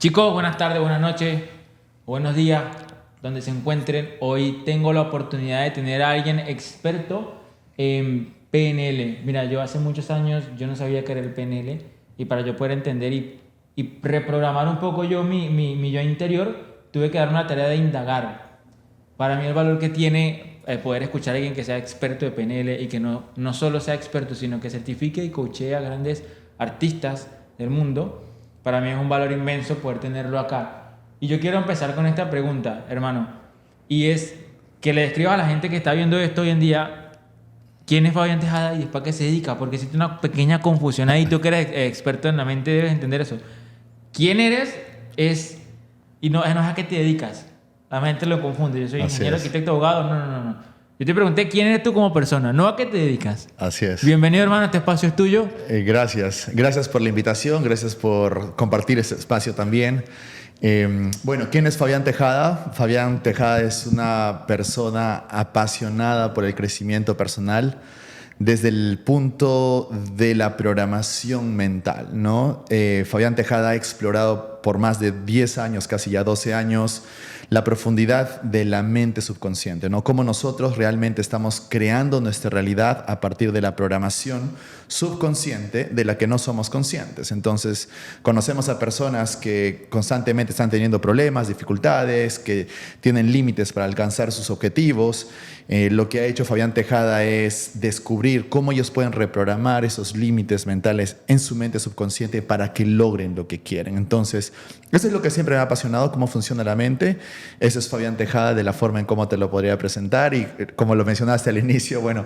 Chicos, buenas tardes, buenas noches, buenos días, donde se encuentren. Hoy tengo la oportunidad de tener a alguien experto en PNL. Mira, yo hace muchos años yo no sabía qué era el PNL y para yo poder entender y reprogramar un poco yo mi yo interior, tuve que darme la tarea de indagar. Para mí el valor que tiene poder escuchar a alguien que sea experto de PNL y que no solo sea experto, sino que certifique y coachee a grandes artistas del mundo, para mí es un valor inmenso poder tenerlo acá. Y yo quiero empezar con esta pregunta, hermano, y es que le describas a la gente que está viendo esto hoy en día, ¿quién es Fabián Tejada y es para qué se dedica? Porque existe una pequeña confusión ahí, tú que eres experto en la mente debes entender eso. ¿Quién eres? Y no es a qué te dedicas. La gente lo confunde. Yo soy Así ingeniero, es. arquitecto, abogado. No. Yo te pregunté quién eres tú como persona, no a qué te dedicas. Así es. Bienvenido, hermano, este espacio es tuyo. Gracias. Gracias por la invitación, gracias por compartir este espacio también. Bueno, ¿quién es Fabián Tejada? Fabián Tejada es una persona apasionada por el crecimiento personal desde el punto de la programación mental, ¿no? Fabián Tejada ha explorado por más de 10 años, casi ya 12 años, la profundidad de la mente subconsciente, ¿no? Cómo nosotros realmente estamos creando nuestra realidad a partir de la programación subconsciente de la que no somos conscientes. Entonces, conocemos a personas que constantemente están teniendo problemas, dificultades, que tienen límites para alcanzar sus objetivos. Lo que ha hecho Fabián Tejada es descubrir cómo ellos pueden reprogramar esos límites mentales en su mente subconsciente para que logren lo que quieren. Entonces, eso es lo que siempre me ha apasionado, cómo funciona la mente. Eso es Fabián Tejada de la forma en cómo te lo podría presentar y como lo mencionaste al inicio, bueno,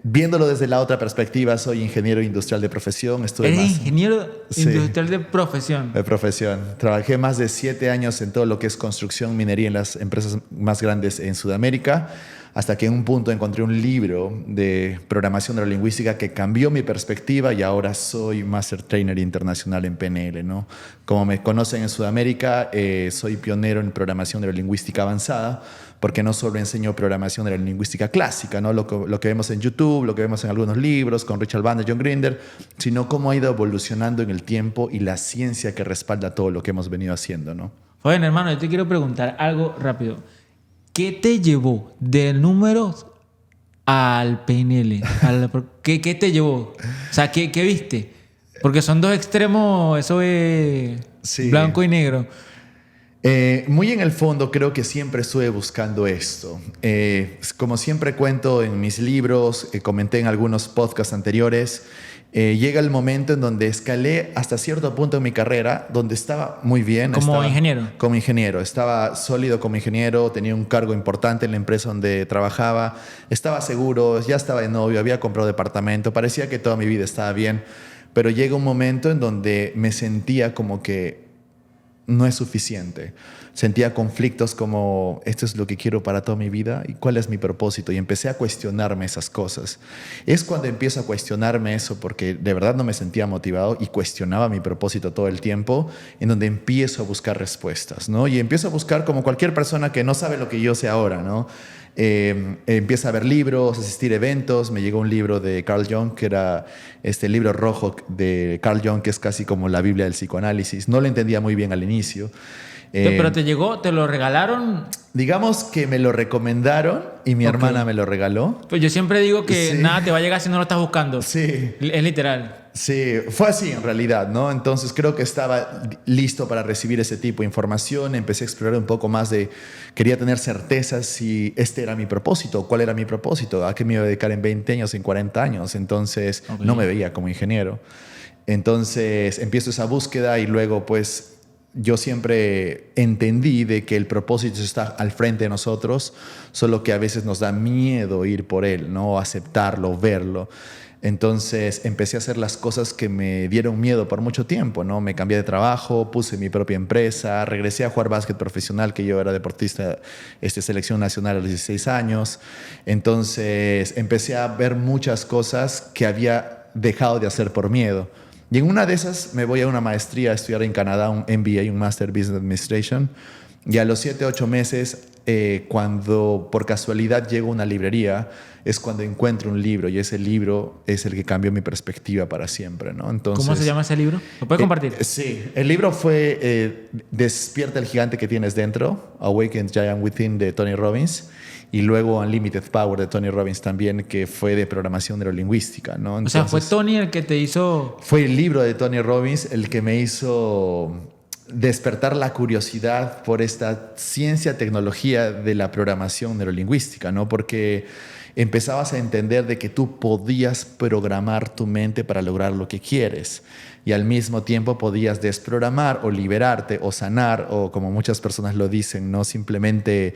viéndolo desde la otra perspectiva, soy ingeniero industrial de profesión. Eres ingeniero industrial Sí, de profesión. de profesión. Trabajé más de 7 años en todo lo que es construcción, minería en las empresas más grandes en Sudamérica, hasta que en un punto encontré un libro de programación neurolingüística que cambió mi perspectiva y ahora soy Master Trainer Internacional en PNL, ¿no? Como me conocen en Sudamérica, soy pionero en programación neurolingüística avanzada, porque no solo enseño programación neurolingüística clásica, ¿no? Lo que vemos en YouTube, lo que vemos en algunos libros con Richard Bandler, John Grinder, sino cómo ha ido evolucionando en el tiempo y la ciencia que respalda todo lo que hemos venido haciendo, ¿no? Fabián, hermano, yo te quiero preguntar algo rápido. ¿Qué te llevó de números al PNL? ¿Qué te llevó? O sea, ¿qué viste? Porque son dos extremos, eso es Sí. blanco y negro. Muy en el fondo creo que siempre estuve buscando esto. Como siempre cuento en mis libros, comenté en algunos podcasts anteriores, llega el momento en donde escalé hasta cierto punto en mi carrera, donde estaba muy bien. Como ingeniero. Como ingeniero. Estaba sólido como ingeniero, tenía un cargo importante en la empresa donde trabajaba, estaba seguro, ya estaba de novio, había comprado departamento, parecía que toda mi vida estaba bien, pero llega un momento en donde me sentía como que no es suficiente. Sentía conflictos como, esto es lo que quiero para toda mi vida y cuál es mi propósito. Y empecé a cuestionarme esas cosas. Es cuando empiezo a cuestionarme eso, porque de verdad no me sentía motivado y cuestionaba mi propósito todo el tiempo, en donde empiezo a buscar respuestas, ¿no? Y empiezo a buscar como cualquier persona que no sabe lo que yo sé ahora, ¿no? Empieza a ver libros, asistir a eventos. Me llegó un libro de Carl Jung, que era este libro rojo de Carl Jung, que es casi como la Biblia del psicoanálisis. No lo entendía muy bien al inicio. Pero te llegó, te lo regalaron. Digamos que me lo recomendaron y mi hermana me lo regaló. Pues yo siempre digo que Sí. nada te va a llegar si no lo estás buscando. Sí. Es literal. Sí, fue así en realidad, ¿no? Entonces creo que estaba listo para recibir ese tipo de información. Empecé a explorar un poco más quería tener certeza si este era mi propósito, cuál era mi propósito, a qué me iba a dedicar en 20 años, en 40 años. Entonces no me veía como ingeniero. Entonces empiezo esa búsqueda y luego pues yo siempre entendí de que el propósito está al frente de nosotros, solo que a veces nos da miedo ir por él, ¿no? Aceptarlo, verlo. Entonces empecé a hacer las cosas que me dieron miedo por mucho tiempo, ¿no? Me cambié de trabajo, puse mi propia empresa, regresé a jugar básquet profesional, que yo era deportista, selección nacional a los 16 años. Entonces empecé a ver muchas cosas que había dejado de hacer por miedo. Y en una de esas me voy a una maestría a estudiar en Canadá, un MBA, un Master Business Administration. Y a los 7, 8 meses, cuando por casualidad llego a una librería, es cuando encuentro un libro y ese libro es el que cambió mi perspectiva para siempre, ¿no? Entonces, ¿Cómo se llama ese libro? ¿Lo puedes compartir? Sí, el libro fue Despierta el gigante que tienes dentro, Awaken the Giant Within de Tony Robbins, y luego Unlimited Power de Tony Robbins también, que fue de programación neurolingüística, ¿no? Entonces, O sea, fue Tony el que te hizo... fue el libro de Tony Robbins el que me hizo despertar la curiosidad por esta ciencia, tecnología de la programación neurolingüística, ¿no? Porque empezabas a entender de que tú podías programar tu mente para lograr lo que quieres y al mismo tiempo podías desprogramar o liberarte o sanar, o como muchas personas lo dicen, no simplemente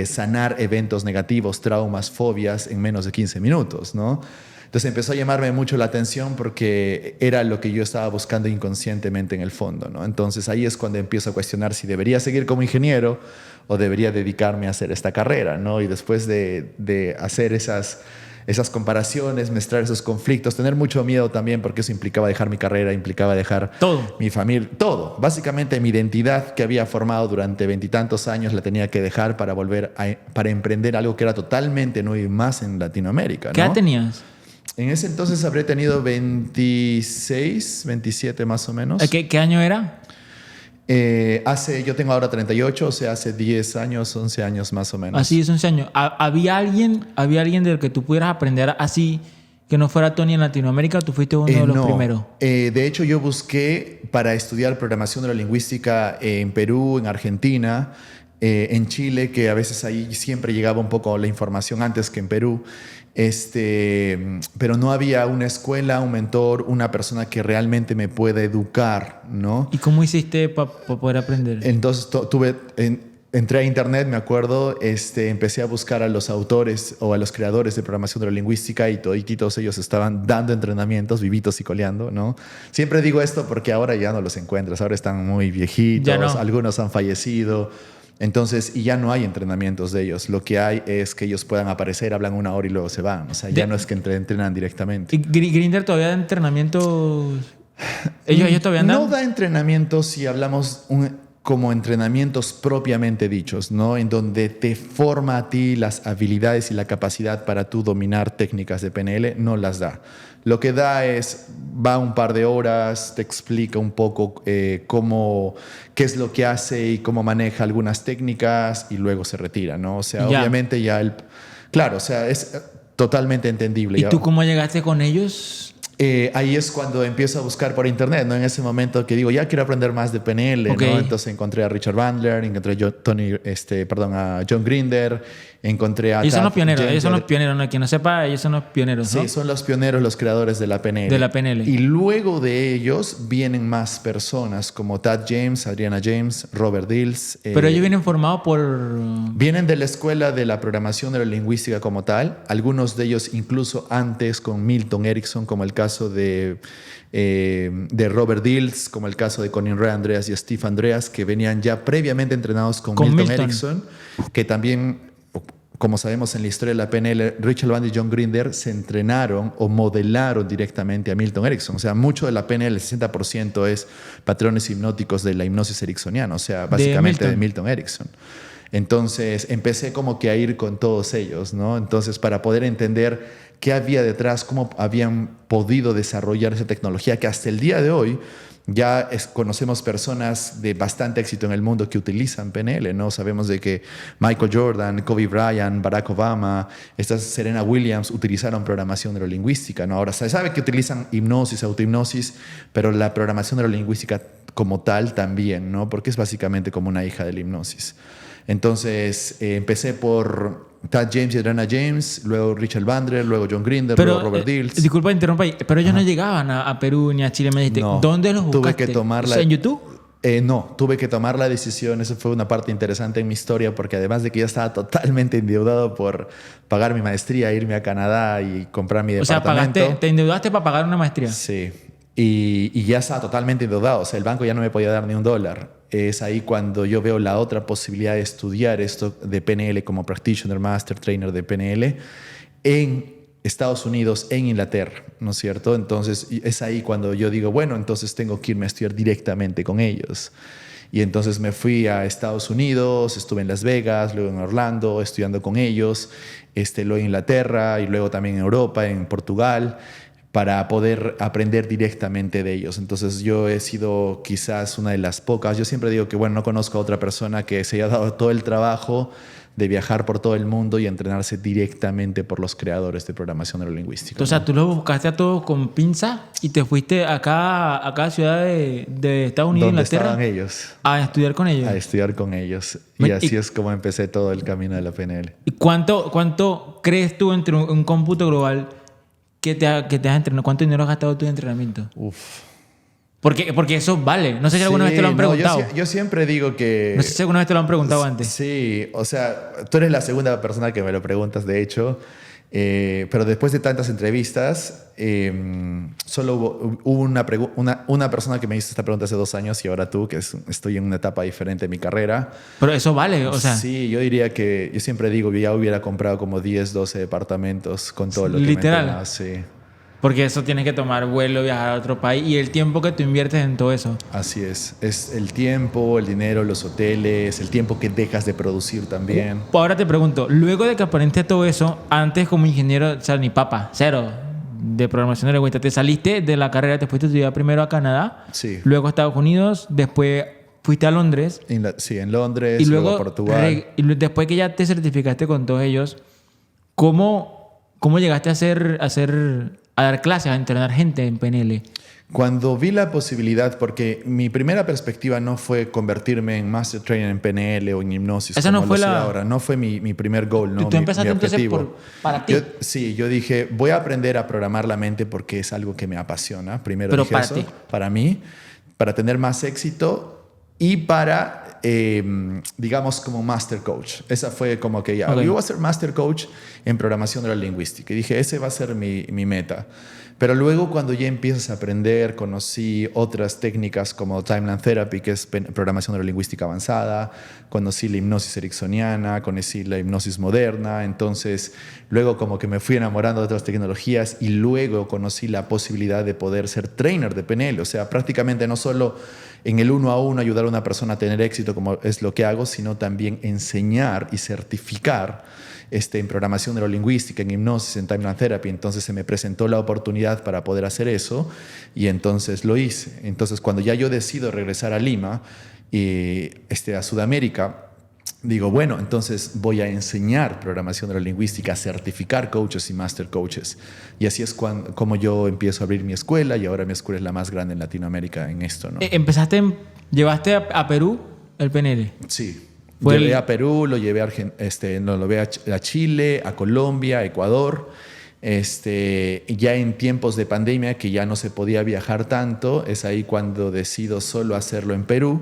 sanar eventos negativos, traumas, fobias en menos de 15 minutos, ¿no? Entonces empezó a llamarme mucho la atención porque era lo que yo estaba buscando inconscientemente en el fondo, ¿no? Entonces ahí es cuando empiezo a cuestionar si debería seguir como ingeniero o debería dedicarme a hacer esta carrera, ¿no? Y después de hacer esas comparaciones, mezclar esos conflictos, tener mucho miedo también porque eso implicaba dejar mi carrera, implicaba dejar todo, mi familia, todo. Básicamente mi identidad que había formado durante 20 y tantos años la tenía que dejar para para emprender algo que era totalmente nuevo y más en Latinoamérica, ¿no? ¿Qué edad tenías? En ese entonces habré tenido 26, 27 más o menos. ¿Qué año era? Yo tengo ahora 38, o sea, hace 10 años, 11 años más o menos. Así es, 11 años. ¿Había alguien del que tú pudieras aprender así que no fuera Tony en Latinoamérica? ¿O tú fuiste uno de los primeros? De hecho, yo busqué para estudiar programación neurolingüística en Perú, en Argentina, en Chile, que a veces ahí siempre llegaba un poco la información antes que en Perú. Pero no había una escuela, un mentor, una persona que realmente me pueda educar, ¿no? ¿Y cómo hiciste para poder aprender? Entonces entré a internet, me acuerdo, empecé a buscar a los autores o a los creadores de programación neurolingüística y todos ellos estaban dando entrenamientos, vivitos y coleando, ¿no? Siempre digo esto porque ahora ya no los encuentras, ahora están muy viejitos, Ya no. Algunos han fallecido. Entonces, y ya no hay entrenamientos de ellos. Lo que hay es que ellos puedan aparecer, hablan una hora y luego se van. O sea, ya no es que entrenan directamente. ¿Y Grindr todavía da entrenamientos? ¿Ellos todavía andan? No da entrenamientos si hablamos como entrenamientos propiamente dichos, ¿no? En donde te forma a ti las habilidades y la capacidad para tú dominar técnicas de PNL, no las da. Lo que da va un par de horas, te explica un poco qué es lo que hace y cómo maneja algunas técnicas y luego se retira, ¿no? O sea, obviamente claro, o sea, es totalmente entendible. ¿Y tú cómo llegaste con ellos? Ahí es cuando empiezo a buscar por internet, ¿no? En ese momento que digo, ya quiero aprender más de PNL, okay, ¿no? Entonces encontré a Richard Bandler, encontré a John Grinder, encontré a... Ellos son los pioneros, ¿no? Quien no sepa, ellos son los pioneros, ¿no? Sí, son los pioneros, los creadores de la PNL. De la PNL. Y luego de ellos vienen más personas como Tad James, Adriana James, Robert Dills. Pero ellos vienen formados por... Vienen de la escuela de la programación neurolingüística como tal, algunos de ellos incluso antes con Milton Erickson, como el caso de Robert Dills, como el caso de Connie Ray Andreas y Steve Andreas, que venían ya previamente entrenados con Milton Erickson, que también, como sabemos en la historia de la PNL, Richard Bandler y John Grinder se entrenaron o modelaron directamente a Milton Erickson. O sea, mucho de la PNL, el 60% es patrones hipnóticos de la hipnosis ericksoniana, o sea, básicamente de Milton Erickson. Entonces empecé como que a ir con todos ellos, ¿no? Entonces, para poder entender qué había detrás, cómo habían podido desarrollar esa tecnología que hasta el día de hoy ya conocemos personas de bastante éxito en el mundo que utilizan PNL, ¿no? Sabemos de que Michael Jordan, Kobe Bryant, Barack Obama, Serena Williams utilizaron programación neurolingüística, ¿no? Ahora se sabe que utilizan hipnosis, autohipnosis, pero la programación neurolingüística como tal también, ¿no? Porque es básicamente como una hija de la hipnosis. Entonces empecé por Tad James y Adriana James, luego Richard Bandler, luego John Grinder, luego Robert Dills. Disculpa, interrumpa ahí, pero ellos no llegaban a Perú ni a Chile. Me dijiste, no, ¿dónde los buscaste? Tuve que tomarla, ¿En YouTube? No, tuve que tomar la decisión. Eso fue una parte interesante en mi historia porque además de que ya estaba totalmente endeudado por pagar mi maestría, irme a Canadá y comprar mi departamento. O sea, te endeudaste para pagar una maestría. Sí. Y ya estaba totalmente endeudado. O sea, el banco ya no me podía dar ni $1. Es ahí cuando yo veo la otra posibilidad de estudiar esto de PNL como Practitioner, Master, Trainer de PNL en Estados Unidos, en Inglaterra, ¿no es cierto? Entonces es ahí cuando yo digo, bueno, entonces tengo que irme a estudiar directamente con ellos. Y entonces me fui a Estados Unidos, estuve en Las Vegas, luego en Orlando, estudiando con ellos, luego en Inglaterra y luego también en Europa, en Portugal, para poder aprender directamente de ellos. Entonces yo he sido quizás una de las pocas, yo siempre digo que bueno, no conozco a otra persona que se haya dado todo el trabajo de viajar por todo el mundo y entrenarse directamente por los creadores de programación neurolingüística. O sea, tú los buscaste a todos con pinza y te fuiste a cada ciudad de Estados Unidos, ¿Dónde Inglaterra, estaban ellos? a estudiar con ellos. A estudiar con ellos. Y así es como empecé todo el camino de la PNL. ¿Y cuánto crees tú entre un cómputo global que te has entrenado? ¿Cuánto dinero has gastado tú en entrenamiento? Uf. Porque eso vale. No sé si alguna vez te lo han preguntado. Yo siempre digo que... No sé si alguna vez te lo han preguntado antes. Sí, o sea, tú eres la segunda persona que me lo preguntas, de hecho. Pero después de tantas entrevistas, solo hubo una persona que me hizo esta pregunta hace 2 años y ahora tú, que estoy en una etapa diferente de mi carrera. Pero eso vale, o sea... Sí, yo diría que... Yo siempre digo que ya hubiera comprado como 10, 12 departamentos con todo lo que literal. me he entrenado. Sí. Porque eso tienes que tomar vuelo, viajar a otro país y el tiempo que tú inviertes en todo eso. Así es. Es el tiempo, el dinero, los hoteles, el tiempo que dejas de producir también. Ahora te pregunto, luego de que aparente todo eso, antes como ingeniero, o sea, ni papa, cero de programación neurolingüística, te saliste de la carrera, te fuiste a estudiar primero a Canadá, Sí. luego a Estados Unidos, después fuiste a Londres. Sí, en Londres, Y luego luego, a Portugal. después que ya te certificaste con todos ellos, ¿cómo llegaste a dar clases, a entrenar gente en PNL? Cuando vi la posibilidad, porque mi primera perspectiva no fue convertirme en Master Trainer en PNL o en hipnosis. Esa no fue ahora. No fue mi primer goal, ¿no? Tú empezaste mi entonces objetivo. para ti. Yo dije, voy a aprender a programar la mente porque es algo que me apasiona. Primero Pero dije para eso, ti. para mí, para tener más éxito y para, digamos, como Master Coach. Esa fue como que ya, Okay. yo voy a ser Master Coach en programación neurolingüística. Y dije, ese va a ser mi meta. Pero luego cuando ya empiezas a aprender, conocí otras técnicas como Timeline Therapy, que es programación neurolingüística avanzada, conocí la hipnosis ericksoniana, conocí la hipnosis moderna, entonces luego como que me fui enamorando de otras tecnologías y luego conocí la posibilidad de poder ser trainer de PNL, o sea, prácticamente no solo en el 1 a 1 ayudar a una persona a tener éxito como es lo que hago, sino también enseñar y certificar en programación neurolingüística, en hipnosis, en Timeline Therapy. Entonces se me presentó la oportunidad para poder hacer eso y entonces lo hice. Entonces cuando ya yo decido regresar a Lima, a Sudamérica, digo, bueno, entonces voy a enseñar programación neurolingüística, a certificar coaches y master coaches. Y así es como yo empiezo a abrir mi escuela y ahora mi escuela es la más grande en Latinoamérica en esto, ¿no? ¿Llevaste a Perú el PNL? Sí. Llevé a Perú, lo llevé a Chile, a Colombia, a Ecuador. Ya en tiempos de pandemia que ya no se podía viajar tanto, es ahí cuando decido solo hacerlo en Perú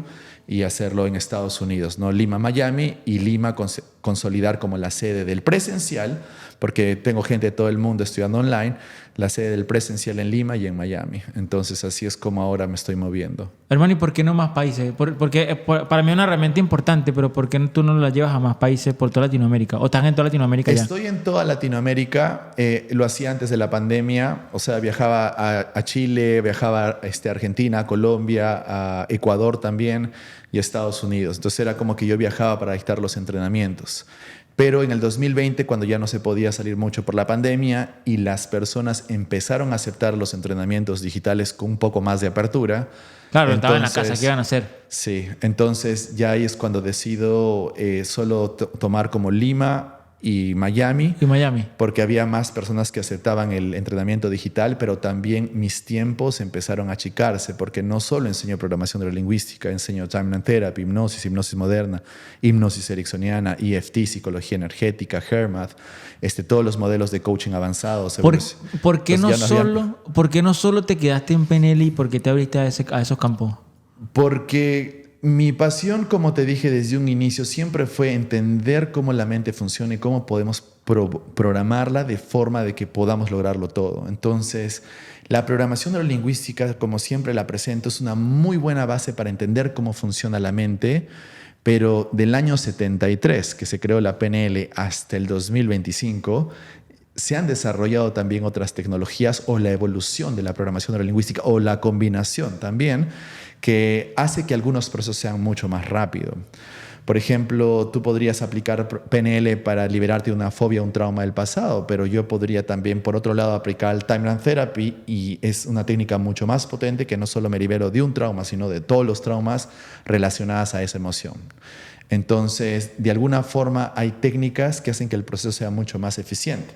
y hacerlo en Estados Unidos, ¿no? Lima, Miami, y Lima consolidar como la sede del presencial, porque tengo gente de todo el mundo estudiando online, la sede del presencial en Lima y en Miami. Entonces así es como ahora me estoy moviendo. Hermano, ¿y por qué no más países? Porque para mí es una herramienta importante, pero ¿por qué tú no la llevas a más países por toda Latinoamérica? ¿O estás en toda Latinoamérica ya? Estoy en toda Latinoamérica. Lo hacía antes de la pandemia. O sea, viajaba a Chile, viajaba a Argentina, a Colombia, a Ecuador también y a Estados Unidos. Entonces era como que yo viajaba para dictar los entrenamientos. Pero en el 2020, cuando ya no se podía salir mucho por la pandemia y las personas empezaron a aceptar los entrenamientos digitales con un poco más de apertura. Claro, estaba en la casa, ¿qué iban a hacer? Sí, entonces ya ahí es cuando decido solo tomar como Lima y Miami. Y Miami. Porque había más personas que aceptaban el entrenamiento digital, pero también mis tiempos empezaron a achicarse, porque no solo enseño programación neurolingüística, enseño Timeline Therapy, hipnosis moderna, hipnosis ericksoniana, EFT, psicología energética, HERMAT, todos los modelos de coaching avanzados. ¿Por qué no solo te quedaste en PNL y por qué te abriste a esos campos? Porque mi pasión, como te dije desde un inicio, siempre fue entender cómo la mente funciona y cómo podemos programarla de forma de que podamos lograrlo todo. Entonces, la programación neurolingüística, como siempre la presento, es una muy buena base para entender cómo funciona la mente, pero del año 73, que se creó la PNL, hasta el 2025, se han desarrollado también otras tecnologías o la evolución de la programación neurolingüística o la combinación también, que hace que algunos procesos sean mucho más rápidos. Por ejemplo, tú podrías aplicar PNL para liberarte de una fobia o un trauma del pasado, pero yo podría también, por otro lado, aplicar el Timeline Therapy y es una técnica mucho más potente que no solo me libero de un trauma, sino de todos los traumas relacionados a esa emoción. Entonces, de alguna forma, hay técnicas que hacen que el proceso sea mucho más eficiente.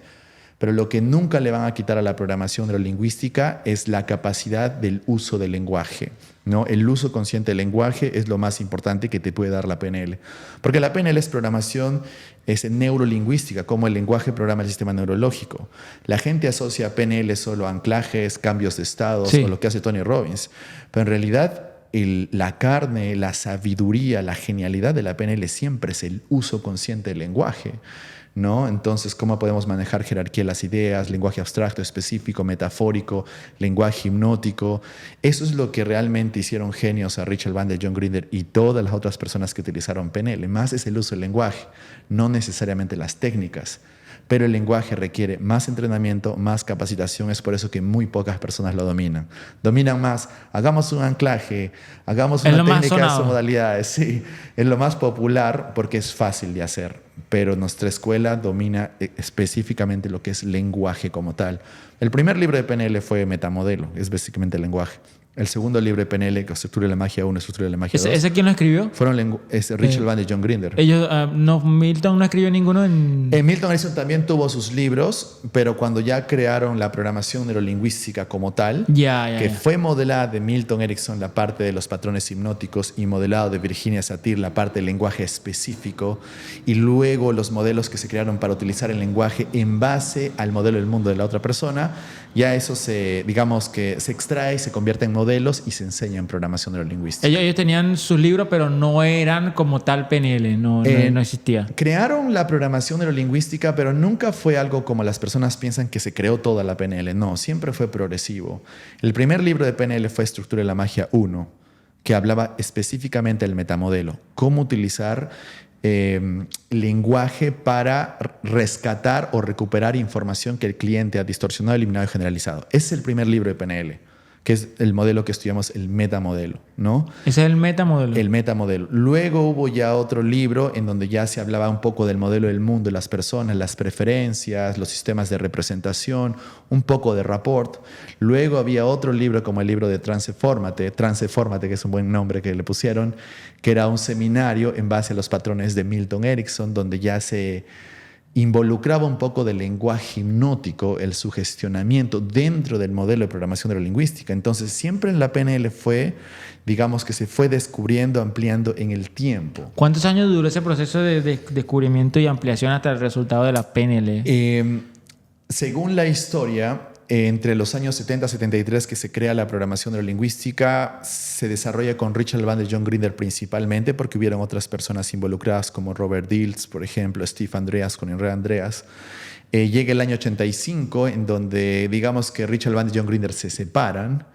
Pero lo que nunca le van a quitar a la programación neurolingüística es la capacidad del uso del lenguaje, ¿no? El uso consciente del lenguaje es lo más importante que te puede dar la PNL. Porque la PNL es programación neurolingüística, como el lenguaje programa el sistema neurológico. La gente asocia PNL solo a anclajes, cambios de estados o lo que hace Tony Robbins. Pero en realidad la carne, la sabiduría, la genialidad de la PNL siempre es el uso consciente del lenguaje, ¿no? Entonces, ¿cómo podemos manejar jerarquía de las ideas, lenguaje abstracto, específico, metafórico, lenguaje hipnótico? Eso es lo que realmente hicieron genios a Richard Bandler, John Grinder y todas las otras personas que utilizaron PNL. Más es el uso del lenguaje, no necesariamente las técnicas. Pero el lenguaje requiere más entrenamiento, más capacitación. Es por eso que muy pocas personas lo dominan. Dominan más, hagamos un anclaje, hagamos una técnica de modalidades. Sí, es lo más popular porque es fácil de hacer. Pero nuestra escuela domina específicamente lo que es lenguaje como tal. El primer libro de PNL fue Metamodelo, es básicamente el lenguaje. El segundo libro de PNL, Estructura de la Magia 1, Estructura de la Magia 2. ¿Ese quién lo escribió? Fueron Richard Bandler y John Grinder. Milton no escribió ninguno en... Milton Erickson también tuvo sus libros, pero cuando ya crearon la programación neurolingüística como tal, fue modelada de Milton Erickson la parte de los patrones hipnóticos y modelado de Virginia Satir la parte del lenguaje específico, y luego los modelos que se crearon para utilizar el lenguaje en base al modelo del mundo de la otra persona, ya eso digamos que se extrae y se convierte en modelos y se enseña en programación neurolingüística. Ellos tenían sus libros, pero no eran como tal PNL, no existía. Crearon la programación neurolingüística, pero nunca fue algo como las personas piensan que se creó toda la PNL. No, siempre fue progresivo. El primer libro de PNL fue Estructura de la Magia 1, que hablaba específicamente del metamodelo, cómo utilizar lenguaje para rescatar o recuperar información que el cliente ha distorsionado, eliminado y generalizado. Ese es el primer libro de PNL, que es el modelo que estudiamos, el metamodelo, ¿no? Ese es el metamodelo. El metamodelo. Luego hubo ya otro libro en donde ya se hablaba un poco del modelo del mundo, las personas, las preferencias, los sistemas de representación, un poco de rapport. Luego había otro libro como el libro de Transfórmate, que es un buen nombre que le pusieron, que era un seminario en base a los patrones de Milton Erickson, donde ya se involucraba un poco del lenguaje hipnótico, el sugestionamiento dentro del modelo de programación neurolingüística. Entonces, siempre en la PNL digamos que se fue descubriendo, ampliando en el tiempo. ¿Cuántos años duró ese proceso de descubrimiento y ampliación hasta el resultado de la PNL? Según la historia, entre los años 70 y 73 que se crea la programación neurolingüística, se desarrolla con Richard Bandler y John Grinder principalmente, porque hubieron otras personas involucradas como Robert Dilts, por ejemplo, Steve Andreas con Enrea Andreas. Llega el año 85 en donde digamos que Richard Bandler y John Grinder se separan.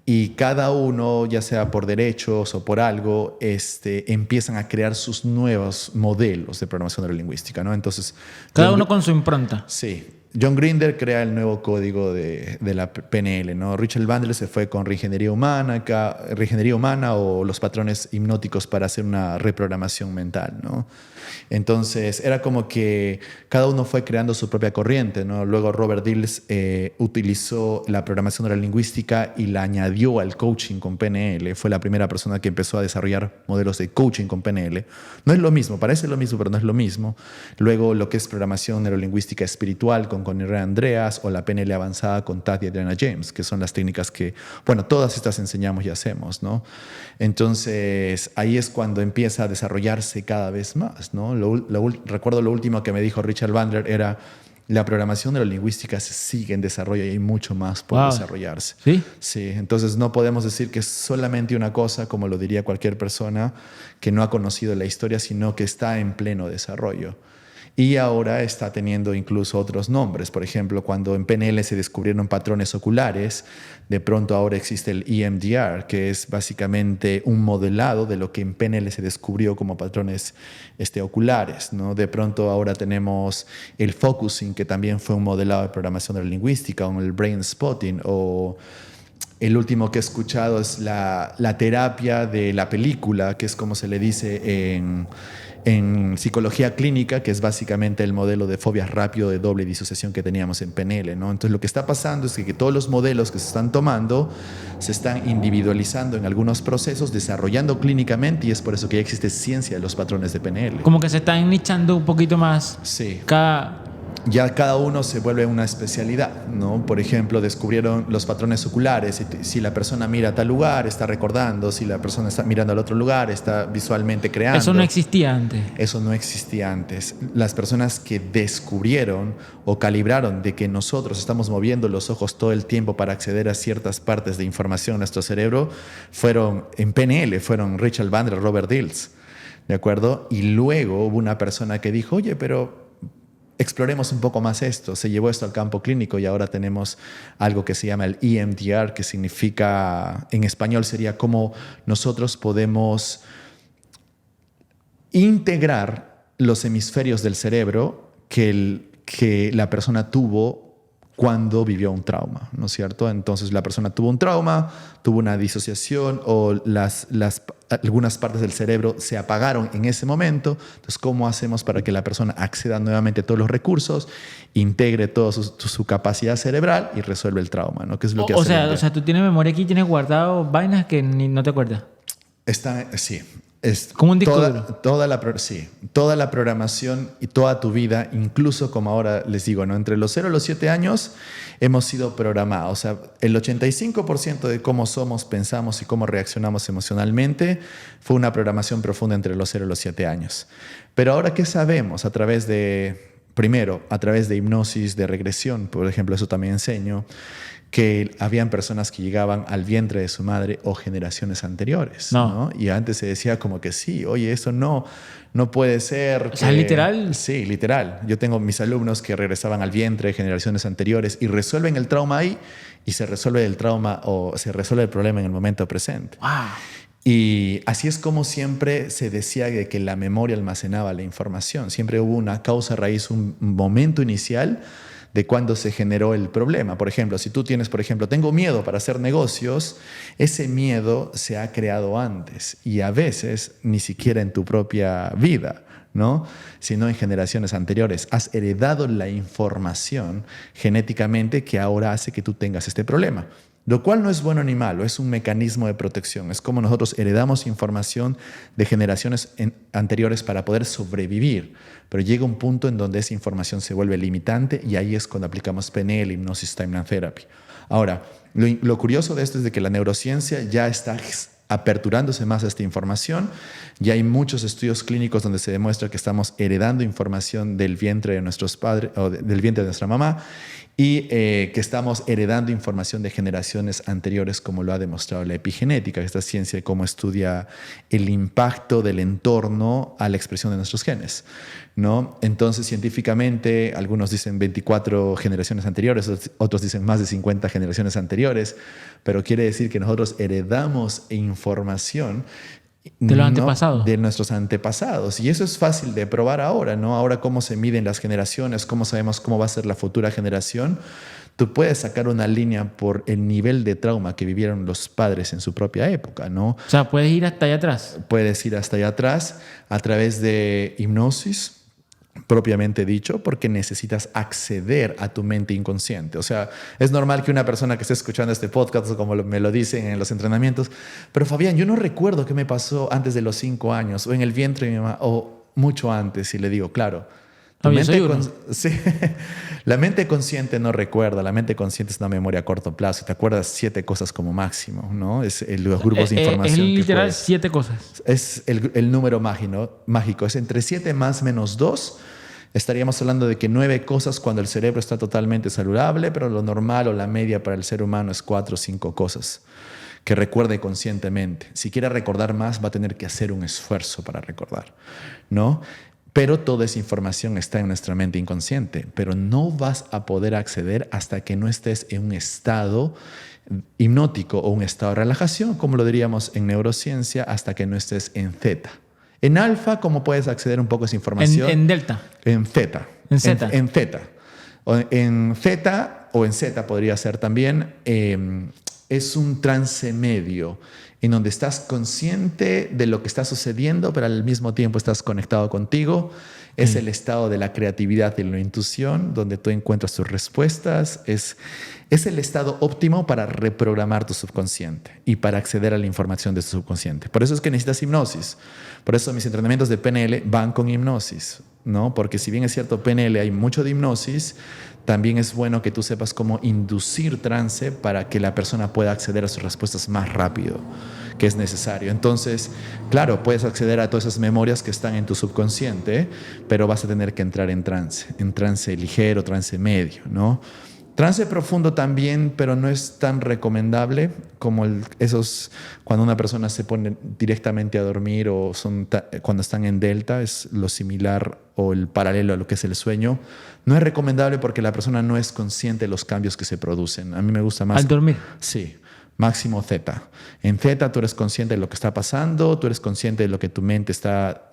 Y cada uno, ya sea por derechos o por algo, empiezan a crear sus nuevos modelos de programación neurolingüística, ¿no? Entonces, cada uno con su impronta. Sí. John Grinder crea el nuevo código de la PNL, ¿no? Richard Bandler se fue con reingeniería humana o los patrones hipnóticos para hacer una reprogramación mental, ¿no? Entonces era como que cada uno fue creando su propia corriente, ¿no? Luego Robert Dills utilizó la programación neurolingüística y la añadió al coaching con PNL. Fue la primera persona que empezó a desarrollar modelos de coaching con PNL. No es lo mismo, parece lo mismo, pero no es lo mismo. Luego lo que es programación neurolingüística espiritual con Enrea Andreas o la PNL avanzada con Tad y Adriana James, que son las técnicas que, bueno, todas estas enseñamos y hacemos, ¿no? Entonces ahí es cuando empieza a desarrollarse cada vez más, ¿no? Recuerdo lo último que me dijo Richard Bandler era: la programación neurolingüística se sigue en desarrollo y hay mucho más por desarrollarse. ¿Sí? Sí, entonces no podemos decir que es solamente una cosa, como lo diría cualquier persona que no ha conocido la historia, sino que está en pleno desarrollo. Y ahora está teniendo incluso otros nombres. Por ejemplo, cuando en PNL se descubrieron patrones oculares, de pronto ahora existe el EMDR, que es básicamente un modelado de lo que en PNL se descubrió como patrones oculares, ¿no? De pronto ahora tenemos el focusing, que también fue un modelado de programación neurolingüística, o el brain spotting, o el último que he escuchado es la terapia de la película, que es como se le dice en psicología clínica, que es básicamente el modelo de fobia rápido de doble disociación que teníamos en PNL, ¿no? Entonces lo que está pasando es que todos los modelos que se están tomando se están individualizando en algunos procesos, desarrollando clínicamente, y es por eso que ya existe ciencia de los patrones de PNL. Como que se están nichando un poquito más. Sí. Cada... Ya cada uno se vuelve una especialidad, ¿no? Por ejemplo, descubrieron los patrones oculares. Si la persona mira a tal lugar, está recordando. Si la persona está mirando al otro lugar, está visualmente creando. Eso no existía antes. Eso no existía antes. Las personas que descubrieron o calibraron de que nosotros estamos moviendo los ojos todo el tiempo para acceder a ciertas partes de información en nuestro cerebro fueron en PNL, fueron Richard Bandler, Robert Dills, ¿de acuerdo? Y luego hubo una persona que dijo, oye, pero exploremos un poco más esto. Se llevó esto al campo clínico y ahora tenemos algo que se llama el EMDR, que significa, en español sería cómo nosotros podemos integrar los hemisferios del cerebro que la persona tuvo cuando vivió un trauma, ¿no es cierto? Entonces la persona tuvo un trauma, tuvo una disociación o algunas partes del cerebro se apagaron en ese momento. Entonces, ¿cómo hacemos para que la persona acceda nuevamente a todos los recursos, integre toda su capacidad cerebral y resuelva el trauma, ¿no? ¿Qué es lo que hace? O sea, tú tienes memoria aquí, tienes guardado vainas que no te acuerdas. Sí. Como un disco duro. Toda la programación y toda tu vida, incluso como ahora les digo, ¿no? Entre los 0 y los 7 años hemos sido programados. O sea, el 85% de cómo somos, pensamos y cómo reaccionamos emocionalmente fue una programación profunda entre los 0 y los 7 años. Pero ahora, ¿qué sabemos? Primero, a través de hipnosis de regresión, por ejemplo, eso también enseño, que habían personas que llegaban al vientre de su madre o generaciones anteriores, ¿no? Y antes se decía como que sí, oye, eso no puede ser. O sea, ¿literal? Sí, literal. Yo tengo mis alumnos que regresaban al vientre de generaciones anteriores y resuelven el trauma ahí y se resuelve el trauma o se resuelve el problema en el momento presente. ¡Wow! Y así es como siempre se decía de que la memoria almacenaba la información. Siempre hubo una causa raíz, un momento inicial de cuando se generó el problema. Por ejemplo, si tú tienes, tengo miedo para hacer negocios, ese miedo se ha creado antes y a veces ni siquiera en tu propia vida, ¿no? Sino en generaciones anteriores. Has heredado la información genéticamente que ahora hace que tú tengas este problema. Lo cual no es bueno ni malo, es un mecanismo de protección. Es como nosotros heredamos información de generaciones anteriores para poder sobrevivir. Pero llega un punto en donde esa información se vuelve limitante y ahí es cuando aplicamos PNL, hipnosis, timeline therapy. Ahora, lo curioso de esto es de que la neurociencia ya está aperturándose más a esta información. Ya hay muchos estudios clínicos donde se demuestra que estamos heredando información del vientre de nuestros padres o del vientre de nuestra mamá y que estamos heredando información de generaciones anteriores, como lo ha demostrado la epigenética, esta ciencia de cómo estudia el impacto del entorno a la expresión de nuestros genes, ¿no? Entonces, científicamente, algunos dicen 24 generaciones anteriores, otros dicen más de 50 generaciones anteriores, pero quiere decir que nosotros heredamos información de los antepasados. De nuestros antepasados. Y eso es fácil de probar ahora, ¿no? Ahora cómo se miden las generaciones, cómo sabemos cómo va a ser la futura generación. Tú puedes sacar una línea por el nivel de trauma que vivieron los padres en su propia época, ¿no? O sea, puedes ir hasta allá atrás. Puedes ir hasta allá atrás a través de hipnosis, propiamente dicho, porque necesitas acceder a tu mente inconsciente. O sea, es normal que una persona que esté escuchando este podcast, como me lo dicen en los entrenamientos, pero Fabián, yo no recuerdo qué me pasó antes de los 5 años, o en el vientre de mi mamá, o mucho antes, y le digo, claro, sí, la mente consciente no recuerda, la mente consciente es una memoria a corto plazo, te acuerdas 7 cosas como máximo, ¿no? Es los grupos de información. Es literal 7 cosas. Es el número mágico, es entre 7 más menos 2. Estaríamos hablando de que 9 cosas cuando el cerebro está totalmente saludable, pero lo normal o la media para el ser humano es 4 o 5 cosas que recuerde conscientemente. Si quiere recordar más, va a tener que hacer un esfuerzo para recordar, ¿no? Pero toda esa información está en nuestra mente inconsciente, pero no vas a poder acceder hasta que no estés en un estado hipnótico o un estado de relajación, como lo diríamos en neurociencia, hasta que no estés en zeta. En alfa, ¿cómo puedes acceder un poco a esa información? En delta. En zeta. En zeta. En zeta. En zeta o en zeta podría ser también. es un trance medio en donde estás consciente de lo que está sucediendo, pero al mismo tiempo estás conectado contigo. Es el estado de la creatividad y la intuición, donde tú encuentras tus respuestas. Es el estado óptimo para reprogramar tu subconsciente y para acceder a la información de tu subconsciente. Por eso es que necesitas hipnosis. Por eso mis entrenamientos de PNL van con hipnosis, ¿no? Porque si bien es cierto, PNL hay mucho de hipnosis, también es bueno que tú sepas cómo inducir trance para que la persona pueda acceder a sus respuestas más rápido, que es necesario. Entonces, claro, puedes acceder a todas esas memorias que están en tu subconsciente, pero vas a tener que entrar en trance ligero, trance medio, ¿no? Trance profundo también, pero no es tan recomendable como esos cuando una persona se pone directamente a dormir o cuando están en delta, es lo similar o el paralelo a lo que es el sueño. No es recomendable porque la persona no es consciente de los cambios que se producen. A mí me gusta más. ¿Al dormir? Sí, máximo Theta. En Theta tú eres consciente de lo que está pasando, tú eres consciente de lo que tu mente está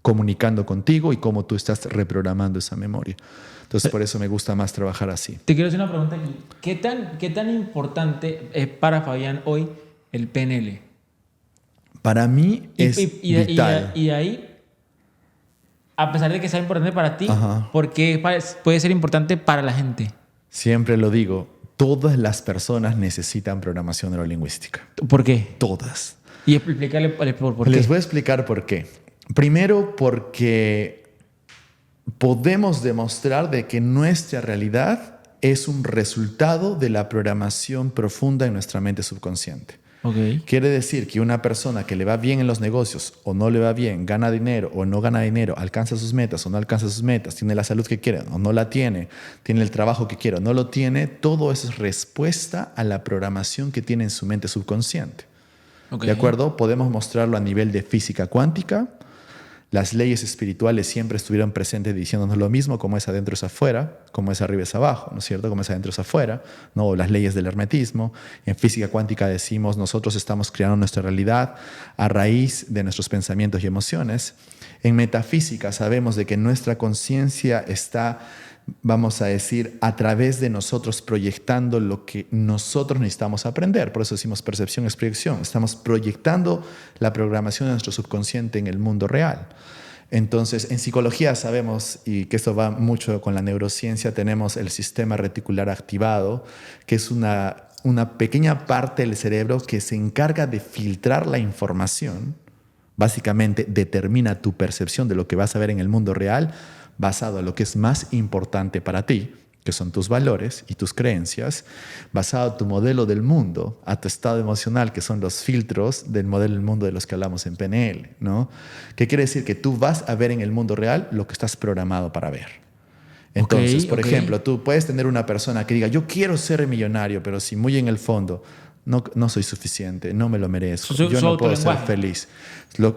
comunicando contigo y cómo tú estás reprogramando esa memoria. Entonces, por eso me gusta más trabajar así. Te quiero hacer una pregunta aquí. ¿Qué tan importante es para Fabián hoy el PNL? Para mí es vital. Y de ahí, a pesar de que sea importante para ti, Ajá. ¿por qué puede ser importante para la gente? Siempre lo digo, todas las personas necesitan programación neurolingüística. ¿Por qué? Todas. Y explícale por qué. Les voy a explicar por qué. Primero, porque podemos demostrar de que nuestra realidad es un resultado de la programación profunda en nuestra mente subconsciente. Okay. Quiere decir que una persona que le va bien en los negocios o no le va bien, gana dinero o no gana dinero, alcanza sus metas o no alcanza sus metas, tiene la salud que quiere o no la tiene, tiene el trabajo que quiere o no lo tiene, todo eso es respuesta a la programación que tiene en su mente subconsciente. Okay. ¿De acuerdo? Podemos mostrarlo a nivel de física cuántica. Las leyes espirituales siempre estuvieron presentes diciéndonos lo mismo, como es adentro es afuera, como es arriba es abajo, ¿no es cierto? Como es adentro es afuera, ¿no? O las leyes del hermetismo. En física cuántica decimos, nosotros estamos creando nuestra realidad a raíz de nuestros pensamientos y emociones. En metafísica sabemos de que nuestra conciencia está, vamos a decir, a través de nosotros proyectando lo que nosotros necesitamos aprender. Por eso decimos percepción es proyección. Estamos proyectando la programación de nuestro subconsciente en el mundo real. Entonces, en psicología sabemos, y que esto va mucho con la neurociencia, tenemos el sistema reticular activado, que es una pequeña parte del cerebro que se encarga de filtrar la información. Básicamente determina tu percepción de lo que vas a ver en el mundo real basado en lo que es más importante para ti, que son tus valores y tus creencias, basado en tu modelo del mundo, a tu estado emocional, que son los filtros del modelo del mundo de los que hablamos en PNL, ¿no? ¿Qué quiere decir? Que tú vas a ver en el mundo real lo que estás programado para ver. Entonces, por ejemplo, tú puedes tener una persona que diga, yo quiero ser millonario, pero si muy en el fondo no soy suficiente, no me lo merezco, yo no puedo ser feliz.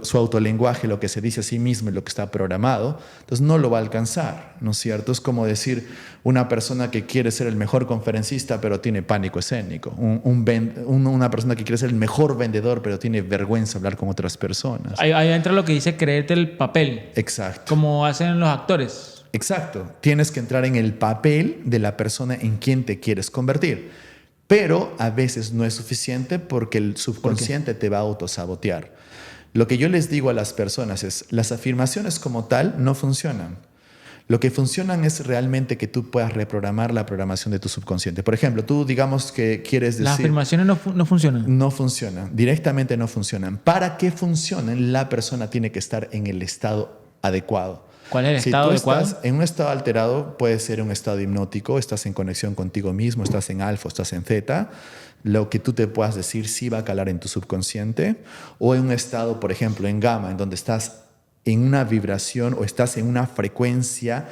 Su autolenguaje, lo que se dice a sí mismo y lo que está programado, entonces no lo va a alcanzar, ¿no es cierto? Es como decir una persona que quiere ser el mejor conferencista pero tiene pánico escénico, una persona que quiere ser el mejor vendedor pero tiene vergüenza de hablar con otras personas. Ahí entra lo que dice creerte el papel. Exacto. Como hacen los actores. Exacto. Tienes que entrar en el papel de la persona en quien te quieres convertir. Pero a veces no es suficiente porque el subconsciente te va a autosabotear. Lo que yo les digo a las personas es, las afirmaciones como tal no funcionan. Lo que funcionan es realmente que tú puedas reprogramar la programación de tu subconsciente. Por ejemplo, tú digamos que quieres decir... Las afirmaciones no funcionan. No funcionan, directamente no funcionan. Para que funcionen, la persona tiene que estar en el estado adecuado. ¿Cuál es el estado adecuado? Si tú estás en un estado alterado, puede ser un estado hipnótico, estás en conexión contigo mismo, estás en alfa, estás en zeta, lo que tú te puedas decir sí va a calar en tu subconsciente, o en un estado, por ejemplo, en gamma, en donde estás en una vibración o estás en una frecuencia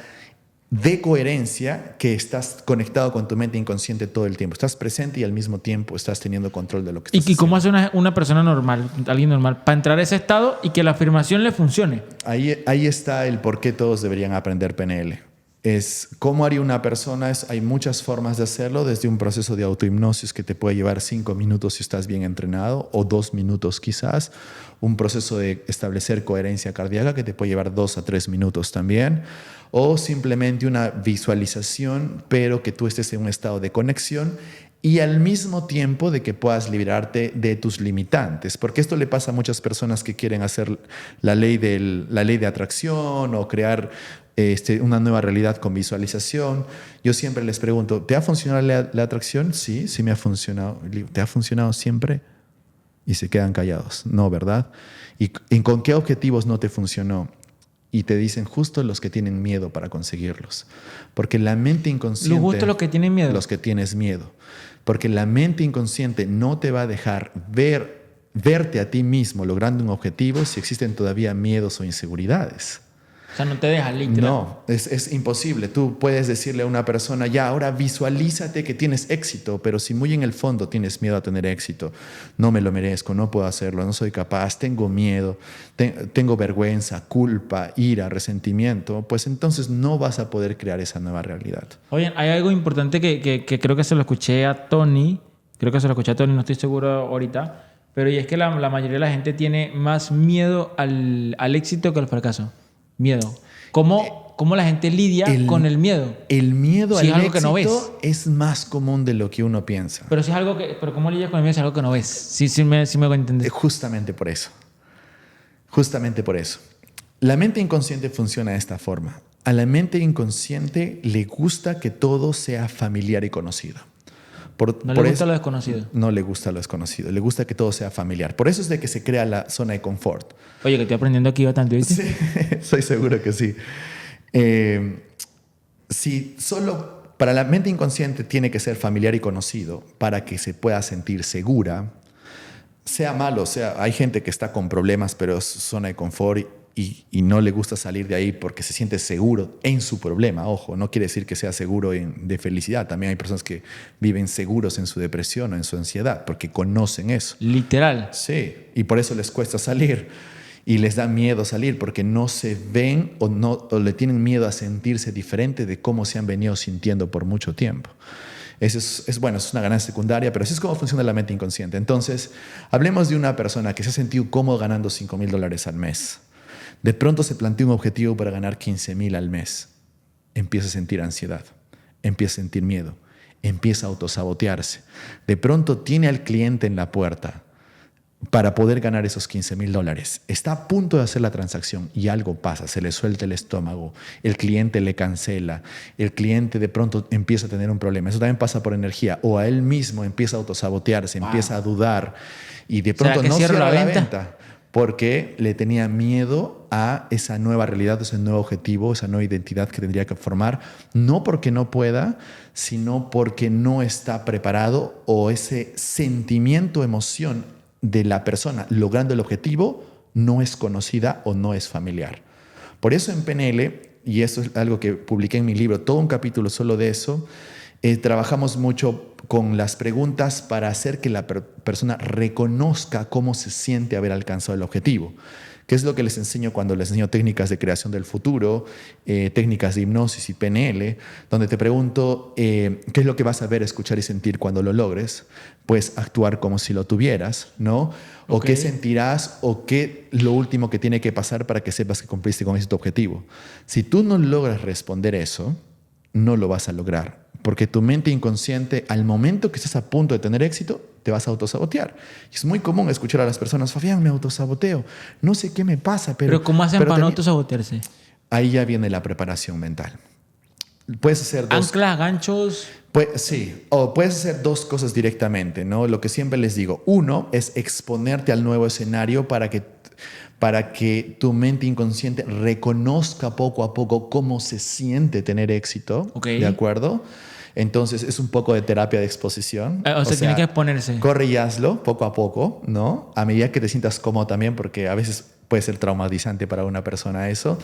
de coherencia que estás conectado con tu mente inconsciente todo el tiempo. Estás presente y al mismo tiempo estás teniendo control de lo que estás haciendo. ¿Y cómo hace una persona normal, alguien normal, para entrar a ese estado y que la afirmación le funcione? Ahí está el por qué todos deberían aprender PNL. Es cómo haría una persona. Hay muchas formas de hacerlo, desde un proceso de autohipnosis que te puede llevar 5 minutos si estás bien entrenado, o 2 minutos quizás. Un proceso de establecer coherencia cardíaca que te puede llevar 2 a 3 minutos también. O simplemente una visualización, pero que tú estés en un estado de conexión y al mismo tiempo de que puedas liberarte de tus limitantes. Porque esto le pasa a muchas personas que quieren hacer la ley de atracción o crear una nueva realidad con visualización. Yo siempre les pregunto, ¿te ha funcionado la atracción? Sí, sí me ha funcionado. ¿Te ha funcionado siempre? Y se quedan callados. No, ¿verdad? ¿Y con qué objetivos no te funcionó? Y te dicen justo los que tienen miedo para conseguirlos. Porque la mente inconsciente... Justo los que tienen miedo. Los que tienes miedo. Porque la mente inconsciente no te va a dejar verte a ti mismo logrando un objetivo si existen todavía miedos o inseguridades. O sea, no te deja literal. No, es imposible. Tú puedes decirle a una persona, ya, ahora visualízate que tienes éxito, pero si muy en el fondo tienes miedo a tener éxito, no me lo merezco, no puedo hacerlo, no soy capaz, tengo miedo, tengo vergüenza, culpa, ira, resentimiento, pues entonces no vas a poder crear esa nueva realidad. Oye, hay algo importante que creo que se lo escuché a Tony, no estoy seguro ahorita, pero y es que la mayoría de la gente tiene más miedo al éxito que al fracaso. Miedo. ¿Cómo la gente lidia con el miedo? El miedo si al es algo éxito que no ves. Es más común de lo que uno piensa. Pero si es algo pero ¿cómo lidias con el miedo si es algo que no ves? Sí me entiendes. Justamente por eso. Justamente por eso. La mente inconsciente funciona de esta forma. A la mente inconsciente le gusta que todo sea familiar y conocido. No le gusta lo desconocido. No le gusta lo desconocido. Le gusta que todo sea familiar. Por eso es de que se crea la zona de confort. Oye, que estoy aprendiendo aquí bastante, ¿viste? Sí, soy seguro que sí. Si solo para la mente inconsciente tiene que ser familiar y conocido para que se pueda sentir segura, sea malo, hay gente que está con problemas, pero es zona de confort y no le gusta salir de ahí porque se siente seguro en su problema. Ojo, no quiere decir que sea seguro de felicidad. También hay personas que viven seguros en su depresión o en su ansiedad porque conocen eso. Literal. Sí, y por eso les cuesta salir y les da miedo salir porque no se ven o le tienen miedo a sentirse diferente de cómo se han venido sintiendo por mucho tiempo. Eso es una ganancia secundaria, pero así es como funciona la mente inconsciente. Entonces, hablemos de una persona que se ha sentido cómodo ganando $5,000 al mes. De pronto se plantea un objetivo para ganar 15,000 al mes. Empieza a sentir ansiedad, empieza a sentir miedo, empieza a autosabotearse. De pronto tiene al cliente en la puerta para poder ganar esos $15,000. Está a punto de hacer la transacción y algo pasa, se le suelta el estómago, el cliente le cancela, el cliente de pronto empieza a tener un problema. Eso también pasa por energía. O a él mismo empieza a autosabotearse, empieza a dudar y de pronto no cierra la venta. Porque le tenía miedo a esa nueva realidad, ese nuevo objetivo, esa nueva identidad que tendría que formar, no porque no pueda, sino porque no está preparado o ese sentimiento, emoción de la persona logrando el objetivo no es conocida o no es familiar. Por eso en PNL, y eso es algo que publiqué en mi libro, todo un capítulo solo de eso, trabajamos mucho con las preguntas para hacer que la persona reconozca cómo se siente haber alcanzado el objetivo. ¿Qué es lo que les enseño cuando les enseño técnicas de creación del futuro, técnicas de hipnosis y PNL, donde te pregunto qué es lo que vas a ver, escuchar y sentir cuando lo logres? Pues actuar como si lo tuvieras, ¿no? O qué sentirás o qué lo último que tiene que pasar para que sepas que cumpliste con ese tu objetivo. Si tú no logras responder eso, no lo vas a lograr. Porque tu mente inconsciente, al momento que estés a punto de tener éxito, te vas a autosabotear. Y es muy común escuchar a las personas, Fabián, me autosaboteo. No sé qué me pasa, pero ¿cómo hacen para no autosabotearse? Ahí ya viene la preparación mental. Puedes hacer anclas, ganchos. Sí, o puedes hacer dos cosas directamente, ¿no? Lo que siempre les digo. Uno es exponerte al nuevo escenario para que tu mente inconsciente reconozca poco a poco cómo se siente tener éxito. ¿De acuerdo? Entonces es un poco de terapia de exposición. O sea, tiene que exponerse. Corre y hazlo poco a poco, ¿no? A medida que te sientas cómodo también, porque a veces puede ser traumatizante para una persona eso.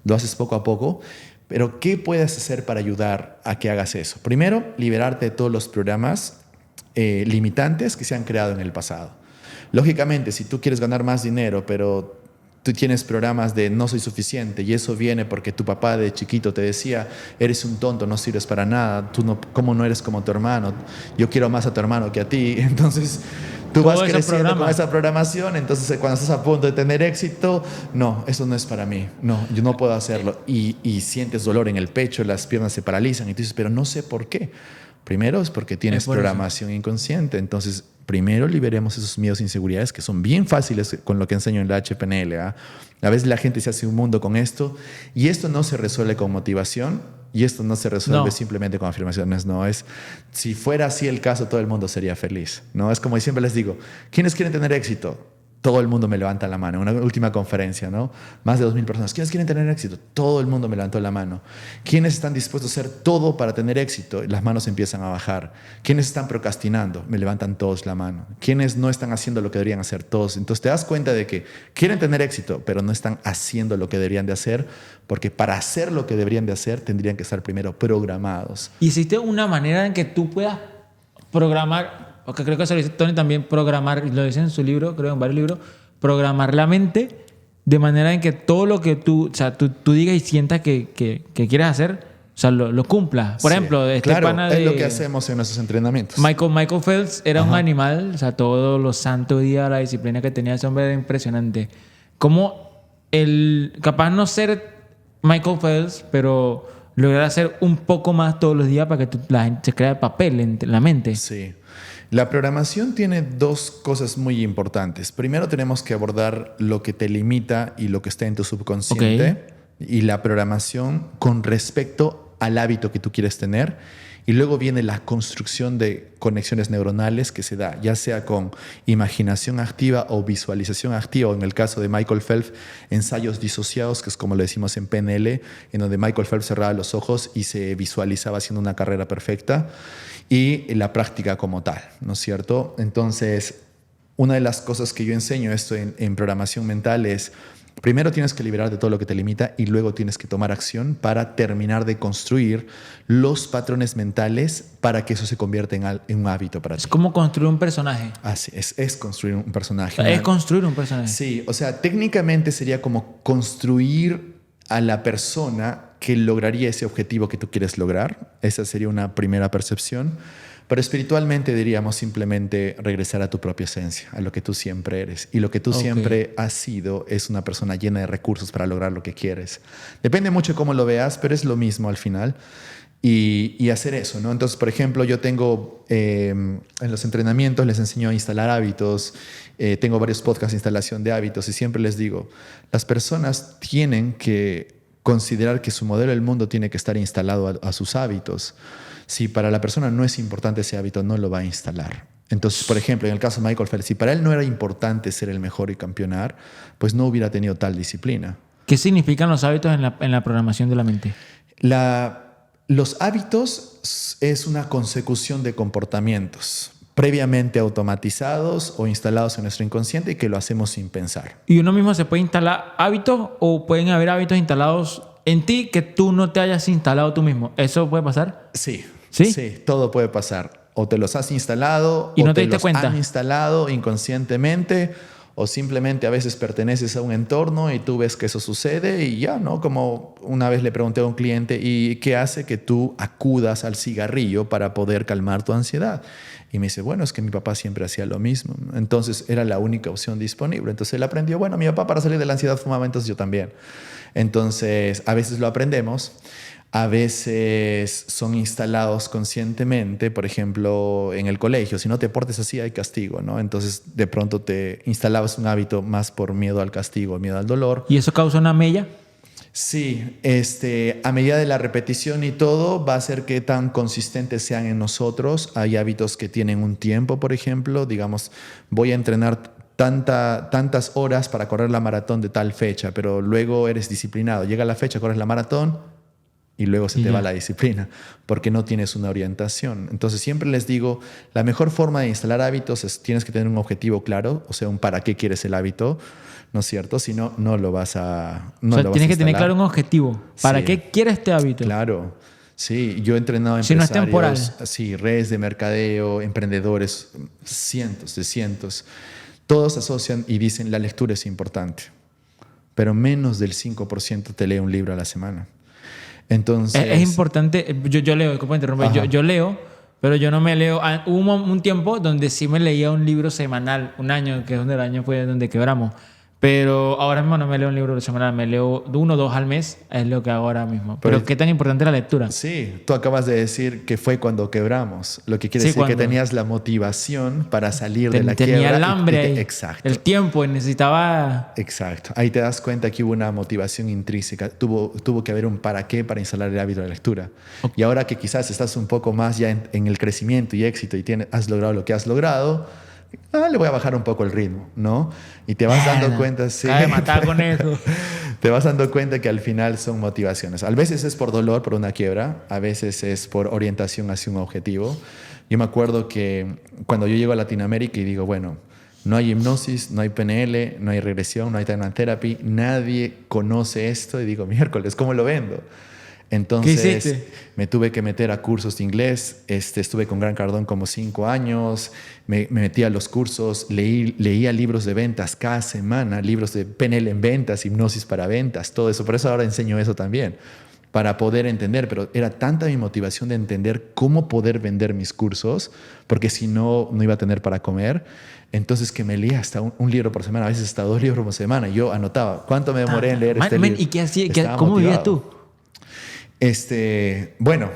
Lo haces poco a poco. Pero ¿qué puedes hacer para ayudar a que hagas eso? Primero, liberarte de todos los programas limitantes que se han creado en el pasado. Lógicamente, si tú quieres ganar más dinero, pero tú tienes programas de no soy suficiente y eso viene porque tu papá de chiquito te decía, eres un tonto, no sirves para nada, ¿cómo no eres como tu hermano? Yo quiero más a tu hermano que a ti. Entonces tú vas creciendo con esa programación, entonces cuando estás a punto de tener éxito, no, eso no es para mí, no, yo no puedo hacerlo. Y sientes dolor en el pecho, las piernas se paralizan y tú dices, pero no sé por qué. Primero es porque tienes programación inconsciente. Entonces, primero liberemos esos miedos e inseguridades que son bien fáciles con lo que enseño en la HPNL. A veces la gente se hace un mundo con esto y esto no se resuelve con motivación y esto no se resuelve simplemente con afirmaciones. No, si fuera así el caso, todo el mundo sería feliz. ¿No? Es como siempre les digo, ¿quiénes quieren tener éxito? Todo el mundo me levanta la mano. Una última conferencia, ¿no? Más de 2,000 personas. ¿Quiénes quieren tener éxito? Todo el mundo me levantó la mano. ¿Quiénes están dispuestos a hacer todo para tener éxito? Las manos empiezan a bajar. ¿Quiénes están procrastinando? Me levantan todos la mano. ¿Quiénes no están haciendo lo que deberían hacer? Todos. Entonces te das cuenta de que quieren tener éxito, pero no están haciendo lo que deberían de hacer, porque para hacer lo que deberían de hacer tendrían que estar primero programados. ¿Y existe una manera en que tú puedas programar? Porque creo que eso lo dice Tony también, programar, lo dice en su libro, creo en varios libros, programar la mente de manera en que todo lo que tú digas y sientas que quieres hacer, o sea, lo cumplas. Por ejemplo, pana es lo que hacemos en nuestros entrenamientos. Michael Phelps era un animal, o sea, todos los santos días, la disciplina que tenía ese hombre era impresionante. Como capaz no ser Michael Phelps, pero lograr hacer un poco más todos los días para que la gente se crea el papel en la mente. Sí. La programación tiene dos cosas muy importantes. Primero tenemos que abordar lo que te limita y lo que está en tu subconsciente y la programación con respecto al hábito que tú quieres tener. Y luego viene la construcción de conexiones neuronales que se da, ya sea con imaginación activa o visualización activa, o en el caso de Michael Phelps, ensayos disociados, que es como lo decimos en PNL, en donde Michael Phelps cerraba los ojos y se visualizaba haciendo una carrera perfecta, y la práctica como tal, ¿no es cierto? Entonces, una de las cosas que yo enseño esto en programación mental es: primero tienes que liberar de todo lo que te limita y luego tienes que tomar acción para terminar de construir los patrones mentales para que eso se convierta en un hábito para ti. Es como construir un personaje. Así es construir un personaje. Es construir un personaje. Sí, o sea, técnicamente sería como construir a la persona que lograría ese objetivo que tú quieres lograr. Esa sería una primera percepción. Pero espiritualmente diríamos simplemente regresar a tu propia esencia, a lo que tú siempre eres. Y lo que tú siempre has sido es una persona llena de recursos para lograr lo que quieres. Depende mucho de cómo lo veas, pero es lo mismo al final. Y hacer eso, ¿no? Entonces, por ejemplo, yo tengo en los entrenamientos les enseño a instalar hábitos. Tengo varios podcasts de instalación de hábitos y siempre les digo, las personas tienen que considerar que su modelo del mundo tiene que estar instalado a sus hábitos. Si para la persona no es importante ese hábito, no lo va a instalar. Entonces, por ejemplo, en el caso de Michael Phelps, si para él no era importante ser el mejor y campeonar, pues no hubiera tenido tal disciplina. ¿Qué significan los hábitos en la programación de la mente? Los hábitos es una consecución de comportamientos previamente automatizados o instalados en nuestro inconsciente y que lo hacemos sin pensar. ¿Y uno mismo se puede instalar hábitos o pueden haber hábitos instalados en ti que tú no te hayas instalado tú mismo? ¿Eso puede pasar? Sí. ¿Sí? Sí, todo puede pasar. O te los has instalado y no o te diste cuenta. Han instalado inconscientemente, o simplemente a veces perteneces a un entorno y tú ves que eso sucede y ya, ¿no? Como una vez le pregunté a un cliente, ¿y qué hace que tú acudas al cigarrillo para poder calmar tu ansiedad? Y me dice, bueno, es que mi papá siempre hacía lo mismo. Entonces era la única opción disponible. Entonces él aprendió, bueno, mi papá para salir de la ansiedad fumaba, entonces yo también. Entonces a veces lo aprendemos. A veces son instalados conscientemente, por ejemplo, en el colegio. Si no te portes así, hay castigo, ¿no? Entonces, de pronto te instalabas un hábito más por miedo al castigo, miedo al dolor. ¿Y eso causa una mella? Sí, a medida de la repetición y todo, va a hacer que tan consistentes sean en nosotros. Hay hábitos que tienen un tiempo, por ejemplo. Digamos, voy a entrenar tantas horas para correr la maratón de tal fecha, pero luego eres disciplinado. Llega la fecha, corres la maratón, y luego se te va la disciplina porque no tienes una orientación. Entonces siempre les digo, la mejor forma de instalar hábitos es tienes que tener un objetivo claro, o sea, un para qué quieres el hábito, ¿no es cierto? Si no, no lo vas a tienes que tener claro un objetivo. ¿Para qué quieres este hábito? Claro. Sí, yo he entrenado a empresarios, si no es temporal. Sí, redes de mercadeo, emprendedores, cientos. Todos asocian y dicen la lectura es importante, pero menos del 5% te lee un libro a la semana. Entonces, es importante, yo leo, ¿cómo interrumpir? Yo leo, pero yo no me leo. Hubo un tiempo donde sí me leía un libro semanal, un año, que es donde el año fue donde quebramos. Pero ahora mismo no me leo un libro semanal, me leo 1 o 2 al mes, es lo que hago ahora mismo. Pero ¿qué tan importante es la lectura? Sí, tú acabas de decir que fue cuando quebramos, lo que quiere decir que tenías la motivación para salir de la quiebra. Tenía el hambre ahí, exacto. el tiempo, y necesitaba... Exacto, ahí te das cuenta que hubo una motivación intrínseca, tuvo que haber un para qué para instalar el hábito de la lectura. Okay. Y ahora que quizás estás un poco más ya en el crecimiento y éxito y has logrado lo que has logrado, le voy a bajar un poco el ritmo, ¿no? Y te vas dando cuenta... Sí, de matar con eso. Te vas dando cuenta que al final son motivaciones. A veces es por dolor, por una quiebra. A veces es por orientación hacia un objetivo. Yo me acuerdo que cuando yo llego a Latinoamérica y digo, bueno, no hay hipnosis, no hay PNL, no hay regresión, no hay Timeline Therapy. Nadie conoce esto. Y digo, miércoles, ¿cómo lo vendo? Entonces me tuve que meter a cursos de inglés. Estuve con Grant Cardone como 5 años. Me metí a los cursos, leía libros de ventas cada semana, libros de PNL en ventas, hipnosis para ventas, todo eso. Por eso ahora enseño eso también, para poder entender. Pero era tanta mi motivación de entender cómo poder vender mis cursos, porque si no, no iba a tener para comer. Entonces que me leía hasta un libro por semana, a veces hasta 2 libros por semana. Y yo anotaba cuánto me demoré en leer este libro. ¿Y qué hacía? ¿Cómo vivías tú? Bueno,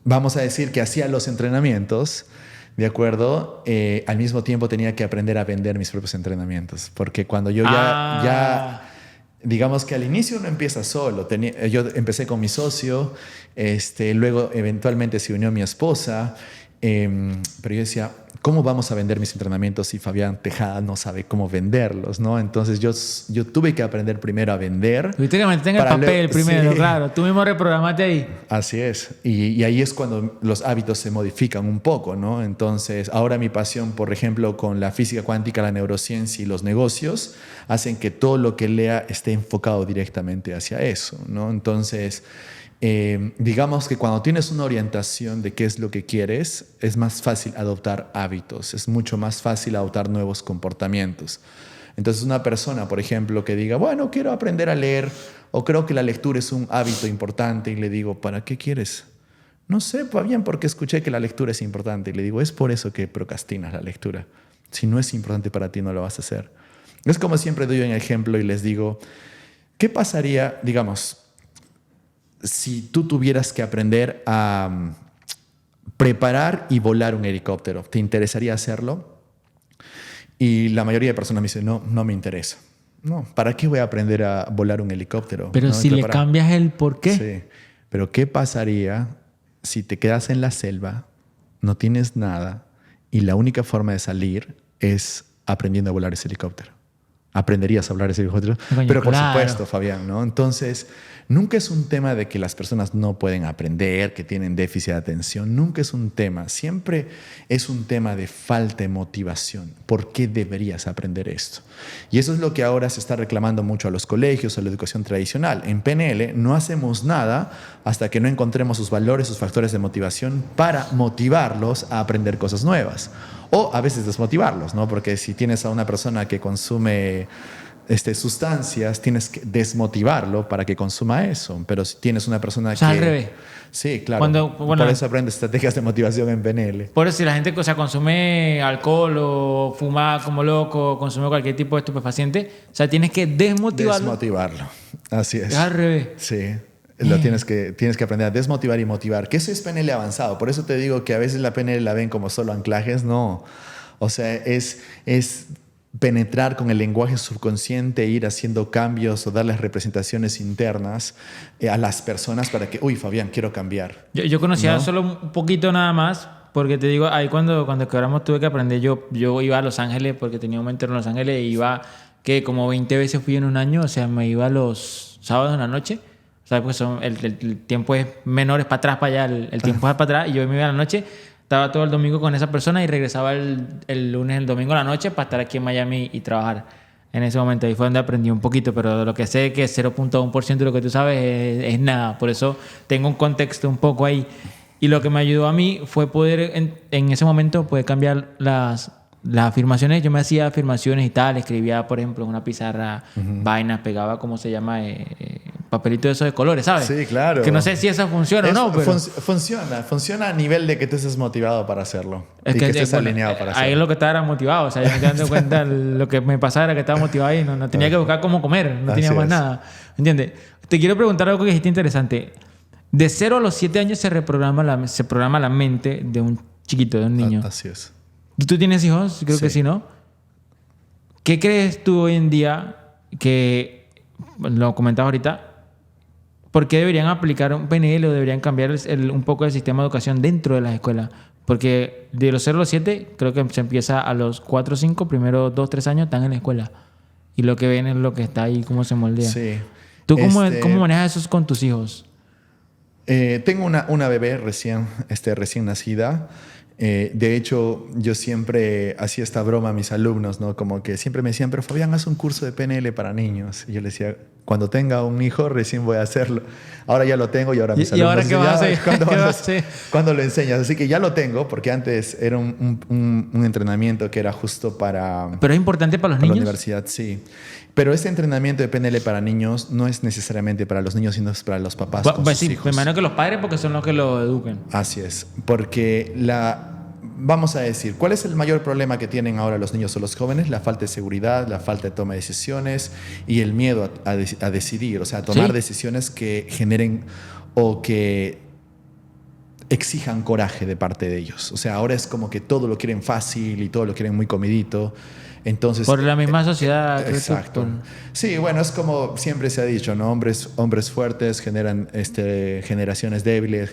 vamos a decir que hacía los entrenamientos, ¿de acuerdo? Al mismo tiempo tenía que aprender a vender mis propios entrenamientos, porque cuando yo ya digamos que al inicio uno empieza solo. Yo empecé con mi socio, luego eventualmente se unió mi esposa, pero yo decía, ¿cómo vamos a vender mis entrenamientos si Fabián Tejada no sabe cómo venderlos, ¿no? Entonces yo tuve que aprender primero a vender. Tuviste que meter en el papel primero, sí. Claro. Tú mismo reprogramaste ahí. Así es. Y ahí es cuando los hábitos se modifican un poco, ¿no? Entonces, ahora mi pasión, por ejemplo, con la física cuántica, la neurociencia y los negocios, hacen que todo lo que lea esté enfocado directamente hacia eso, ¿no? Entonces... digamos que cuando tienes una orientación de qué es lo que quieres, es más fácil adoptar hábitos, es mucho más fácil adoptar nuevos comportamientos. Entonces una persona, por ejemplo, que diga, bueno, quiero aprender a leer o creo que la lectura es un hábito importante y le digo, ¿para qué quieres? No sé, pues bien, porque escuché que la lectura es importante y le digo, es por eso que procrastinas la lectura. Si no es importante para ti, no lo vas a hacer. Es como siempre doy un ejemplo y les digo, ¿qué pasaría, digamos, si tú tuvieras que aprender a preparar y volar un helicóptero? ¿Te interesaría hacerlo? Y la mayoría de personas me dicen, no, no me interesa. No, ¿para qué voy a aprender a volar un helicóptero? Pero ¿no? si le cambias el por qué. Sí, pero ¿qué pasaría si te quedas en la selva, no tienes nada y la única forma de salir es aprendiendo a volar ese helicóptero? ¿Aprenderías a hablar ese helicóptero? Pero por supuesto, Fabián, ¿no? Entonces, nunca es un tema de que las personas no pueden aprender, que tienen déficit de atención. Nunca es un tema. Siempre es un tema de falta de motivación. ¿Por qué deberías aprender esto? Y eso es lo que ahora se está reclamando mucho a los colegios, a la educación tradicional. En PNL no hacemos nada hasta que no encontremos sus valores, sus factores de motivación para motivarlos a aprender cosas nuevas. O a veces desmotivarlos, ¿no? Porque si tienes a una persona que consume sustancias, tienes que desmotivarlo para que consuma eso. Pero si tienes una persona que... al revés. Sí, claro. Por eso aprendes estrategias de motivación en PNL. Por eso si la gente consume alcohol o fuma como loco, consume cualquier tipo de estupefaciente, o sea, tienes que desmotivarlo. Desmotivarlo. Así es. Al revés. Sí. Tienes que aprender a desmotivar y motivar. Que eso es PNL avanzado. Por eso te digo que a veces la PNL la ven como solo anclajes. No. O sea, es penetrar con el lenguaje subconsciente, ir haciendo cambios o darles representaciones internas a las personas para que, uy, Fabián, quiero cambiar. Yo conocía solo un poquito nada más, porque te digo, ahí cuando quebramos tuve que aprender. Yo iba a Los Ángeles porque tenía un mentor en Los Ángeles y iba, que como 20 veces fui en un año, o sea, me iba los sábados en la noche. ¿Sabes? Porque el tiempo es menor, es para atrás, para allá, el tiempo es para atrás. Y yo me iba a la noche, estaba todo el domingo con esa persona y regresaba el lunes, el domingo a la noche para estar aquí en Miami y trabajar. En ese momento ahí fue donde aprendí un poquito, pero lo que sé que 0.1% de lo que tú sabes es nada. Por eso tengo un contexto un poco ahí. Y lo que me ayudó a mí fue poder, en ese momento, poder cambiar las afirmaciones. Yo me hacía afirmaciones y tal, escribía, por ejemplo, en una pizarra, vainas, pegaba, ¿cómo se llama? papelito de esos de colores, ¿sabes? Sí, claro. Que no sé si eso funciona o no, pero... Funciona a nivel de que tú estés motivado para hacerlo. Es y que estés alineado para hacerlo. ahí es lo que estaba motivado. O sea, yo me dando cuenta lo que me pasaba era que estaba motivado y no tenía que buscar cómo comer. No tenía más nada. ¿Entiendes? Te quiero preguntar algo que dijiste interesante. De 0 a los 7 años se programa la mente de un chiquito, de un niño. Así es. ¿Tú tienes hijos? Creo que sí, ¿no? ¿Qué crees tú hoy en día que, lo comentabas ahorita, por qué deberían aplicar un PNL o deberían cambiar un poco el sistema de educación dentro de las escuelas? Porque de los 0 a los 7 creo que se empieza a los 4 o 5, primero 2, 3 años están en la escuela. Y lo que ven es lo que está ahí, cómo se moldea. Sí. ¿Tú cómo manejas eso con tus hijos? Tengo una bebé recién nacida. De hecho, yo siempre hacía esta broma a mis alumnos, ¿no? Como que siempre me decían, pero Fabián, haz un curso de PNL para niños. Y yo les decía, cuando tenga un hijo, recién voy a hacerlo. Ahora ya lo tengo y ahora mis alumnos... ¿Y ahora qué vas a hacer? ¿Cuándo lo enseñas? Así que ya lo tengo, porque antes era un entrenamiento que era justo para... ¿Pero es importante para los niños? La universidad, sí. Pero este entrenamiento de PNL para niños no es necesariamente para los niños, sino es para los papás con sus hijos. Me imagino que los padres, porque son los que lo eduquen. Así es. Porque vamos a decir, ¿cuál es el mayor problema que tienen ahora los niños o los jóvenes? La falta de seguridad, la falta de toma de decisiones y el miedo a decidir, o sea, a tomar decisiones que generen o que exijan coraje de parte de ellos. O sea, ahora es como que todo lo quieren fácil y todo lo quieren muy comidito. Entonces, por la misma sociedad. Exacto. Sí, bueno, es como siempre se ha dicho, ¿no? Hombres fuertes generan generaciones débiles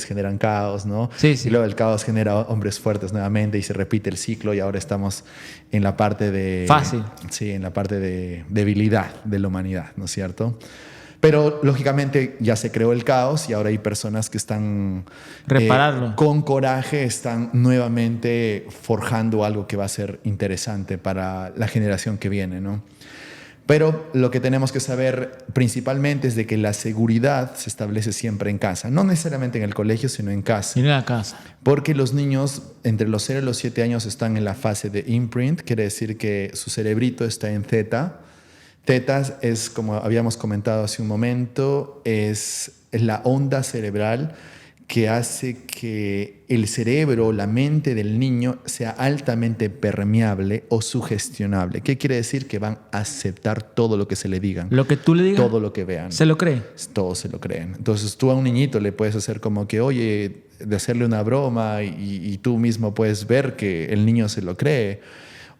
generan caos, ¿no? Sí, sí. Y luego el caos genera hombres fuertes nuevamente y se repite el ciclo y ahora estamos en la parte de... Fácil. Sí, en la parte de debilidad de la humanidad, ¿no es cierto? Pero lógicamente ya se creó el caos y ahora hay personas que están repararlo. Con coraje, están nuevamente forjando algo que va a ser interesante para la generación que viene, ¿no? Pero lo que tenemos que saber principalmente es de que la seguridad se establece siempre en casa, no necesariamente en el colegio, sino en casa. En la casa. Porque los niños entre los 0 y los 7 años están en la fase de imprint, quiere decir que su cerebrito está en theta. Theta es, como habíamos comentado hace un momento, es la onda cerebral que hace que el cerebro, la mente del niño sea altamente permeable o sugestionable. ¿Qué quiere decir? Que van a aceptar todo lo que se le digan. Lo que tú le digas. Todo lo que vean. ¿Se lo cree? Todos se lo creen. Entonces tú a un niñito le puedes hacer como que, oye, de hacerle una broma y tú mismo puedes ver que el niño se lo cree.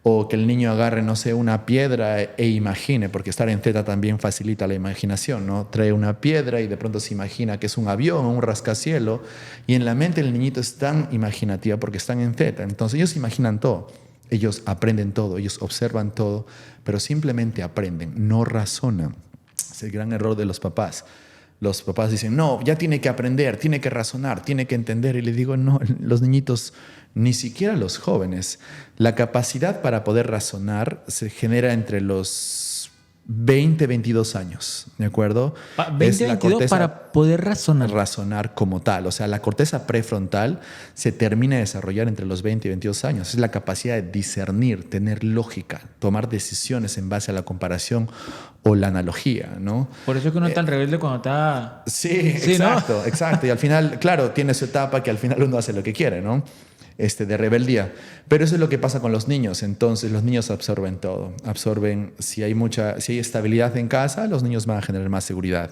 O que el niño agarre, no sé, una piedra e imagine, porque estar en theta también facilita la imaginación, ¿no? Trae una piedra y de pronto se imagina que es un avión o un rascacielos, y en la mente del niñito es tan imaginativa porque están en theta. Entonces ellos imaginan todo, ellos aprenden todo, ellos observan todo, pero simplemente aprenden, no razonan. Es el gran error de los papás. Los papás dicen, no, ya tiene que aprender, tiene que razonar, tiene que entender. Y les digo, no, los niñitos, ni siquiera los jóvenes. La capacidad para poder razonar se genera entre los 20, 22 años, ¿de acuerdo? 20, 22 para poder razonar. Razonar como tal. O sea, la corteza prefrontal se termina de desarrollar entre los 20 y 22 años. Es la capacidad de discernir, tener lógica, tomar decisiones en base a la comparación o la analogía, ¿no? Por eso es que uno está tan rebelde cuando está... Sí, exacto, ¿no? Exacto. Y al final, claro, tiene su etapa que al final uno hace lo que quiere, ¿no? De rebeldía. Pero eso es lo que pasa con los niños. Entonces los niños absorben todo. Absorben, si hay estabilidad en casa, los niños van a generar más seguridad.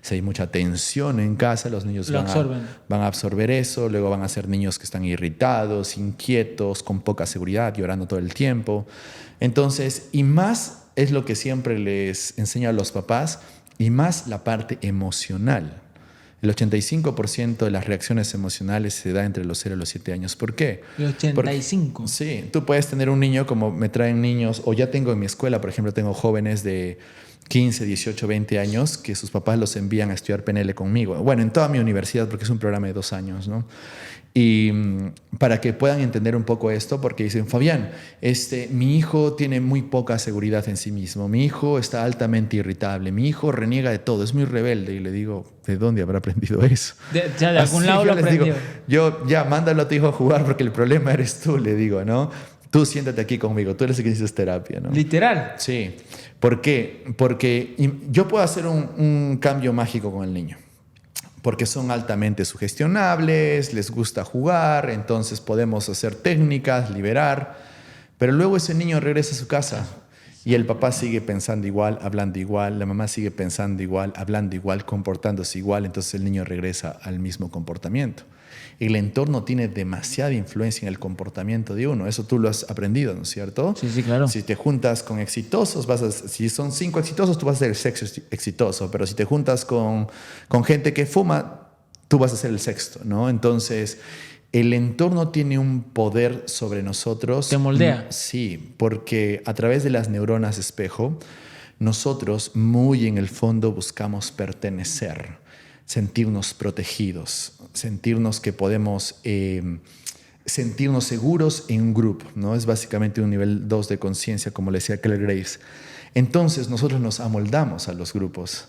Si hay mucha tensión en casa, los niños van a absorber eso. Luego van a ser niños que están irritados, inquietos, con poca seguridad, llorando todo el tiempo. Entonces, y más es lo que siempre les enseño a los papás, y más la parte emocional. El 85% de las reacciones emocionales se da entre los 0 y los 7 años. ¿Por qué? ¿El 85? Sí, tú puedes tener un niño como me traen niños, o ya tengo en mi escuela, por ejemplo, tengo jóvenes de 15, 18, 20 años que sus papás los envían a estudiar PNL conmigo. Bueno, en toda mi universidad, porque es un programa de 2 años, ¿no? Y para que puedan entender un poco esto, porque dicen, Fabián, mi hijo tiene muy poca seguridad en sí mismo, mi hijo está altamente irritable, mi hijo reniega de todo, es muy rebelde. Y le digo, ¿de dónde habrá aprendido eso? De algún lado lo aprendió. Digo, yo, ya, mándalo a tu hijo a jugar porque el problema eres tú, le digo, ¿no? Tú siéntate aquí conmigo, tú eres el que dices terapia, ¿no? Literal. Sí, ¿Por qué? Porque yo puedo hacer un cambio mágico con el niño, porque son altamente sugestionables, les gusta jugar, entonces podemos hacer técnicas, liberar, pero luego ese niño regresa a su casa y el papá sigue pensando igual, hablando igual, la mamá sigue pensando igual, hablando igual, comportándose igual, entonces el niño regresa al mismo comportamiento. El entorno tiene demasiada influencia en el comportamiento de uno. Eso tú lo has aprendido, ¿no es cierto? Sí, sí, claro. Si te juntas con exitosos, si son 5 exitosos, tú vas a ser el sexto exitoso. Pero si te juntas con gente que fuma, tú vas a ser el sexto, ¿no? Entonces, el entorno tiene un poder sobre nosotros. ¿Te moldea? Sí, porque a través de las neuronas espejo, nosotros muy en el fondo buscamos pertenecer, sentirnos protegidos, sentirnos que podemos sentirnos seguros en un grupo, ¿no? Es básicamente un nivel 2 de conciencia, como le decía Claire Graves. Entonces nosotros nos amoldamos a los grupos.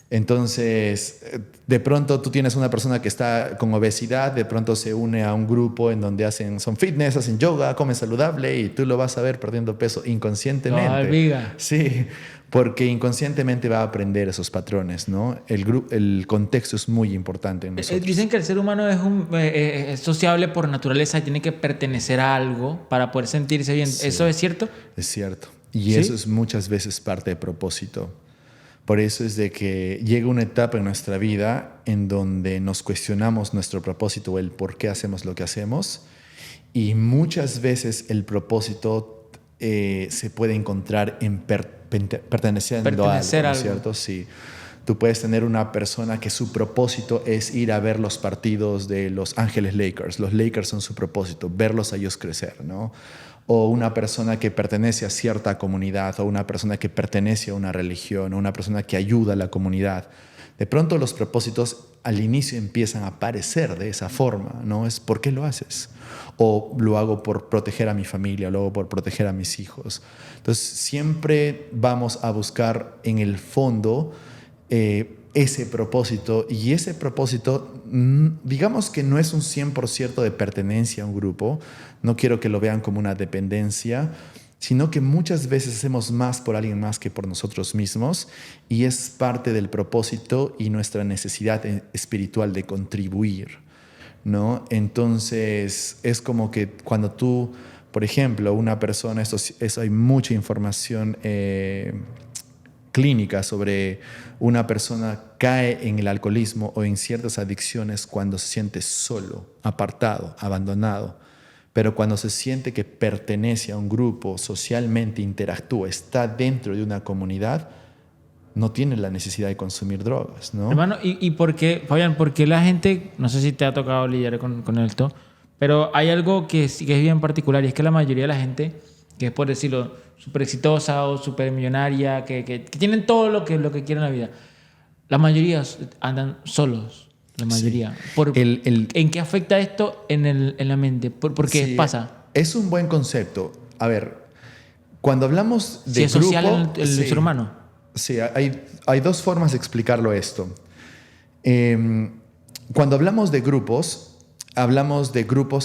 Entonces, de pronto tú tienes una persona que está con obesidad, de pronto se une a un grupo en donde son fitness, hacen yoga, comen saludable y tú lo vas a ver perdiendo peso inconscientemente. Viga. Sí, porque inconscientemente va a aprender esos patrones, ¿no? El contexto es muy importante en nosotros. Dicen que el ser humano es sociable por naturaleza y tiene que pertenecer a algo para poder sentirse bien. Sí. ¿Eso es cierto? Es cierto. Y ¿Sí? eso es muchas veces parte del propósito. Por eso es de que llega una etapa en nuestra vida en donde nos cuestionamos nuestro propósito o el por qué hacemos lo que hacemos. Y muchas veces el propósito se puede encontrar en pertenecer a algo, ¿no es cierto? Sí. Tú puedes tener una persona que su propósito es ir a ver los partidos de Los Ángeles Lakers. Los Lakers son su propósito, verlos a ellos crecer, ¿no? O una persona que pertenece a cierta comunidad, o una persona que pertenece a una religión, o una persona que ayuda a la comunidad. De pronto los propósitos al inicio empiezan a aparecer de esa forma, ¿no? Es ¿por qué lo haces? O lo hago por proteger a mi familia, lo hago por proteger a mis hijos. Entonces siempre vamos a buscar en el fondo ese propósito, y ese propósito, digamos que no es un 100% de pertenencia a un grupo, no quiero que lo vean como una dependencia, sino que muchas veces hacemos más por alguien más que por nosotros mismos, y es parte del propósito y nuestra necesidad espiritual de contribuir, ¿no? Entonces es como que cuando tú, por ejemplo, una persona, hay mucha información clínica sobre una persona cae en el alcoholismo o en ciertas adicciones cuando se siente solo, apartado, abandonado. Pero cuando se siente que pertenece a un grupo, socialmente interactúa, está dentro de una comunidad, no tiene la necesidad de consumir drogas, ¿no? Hermano, ¿y por qué, Fabián, por qué la gente, no sé si te ha tocado lidiar con esto, pero hay algo que es bien particular, y es que la mayoría de la gente, que es por decirlo, súper exitosa o súper millonaria, que tienen todo lo que quieren en la vida, la mayoría andan solos, la mayoría. Sí. ¿En qué afecta esto en la mente? ¿Por qué Sí, pasa? Es un buen concepto. A ver, cuando hablamos de Si es grupo, social el sí, ser humano. Sí, hay dos formas de explicarlo esto. Cuando hablamos de grupos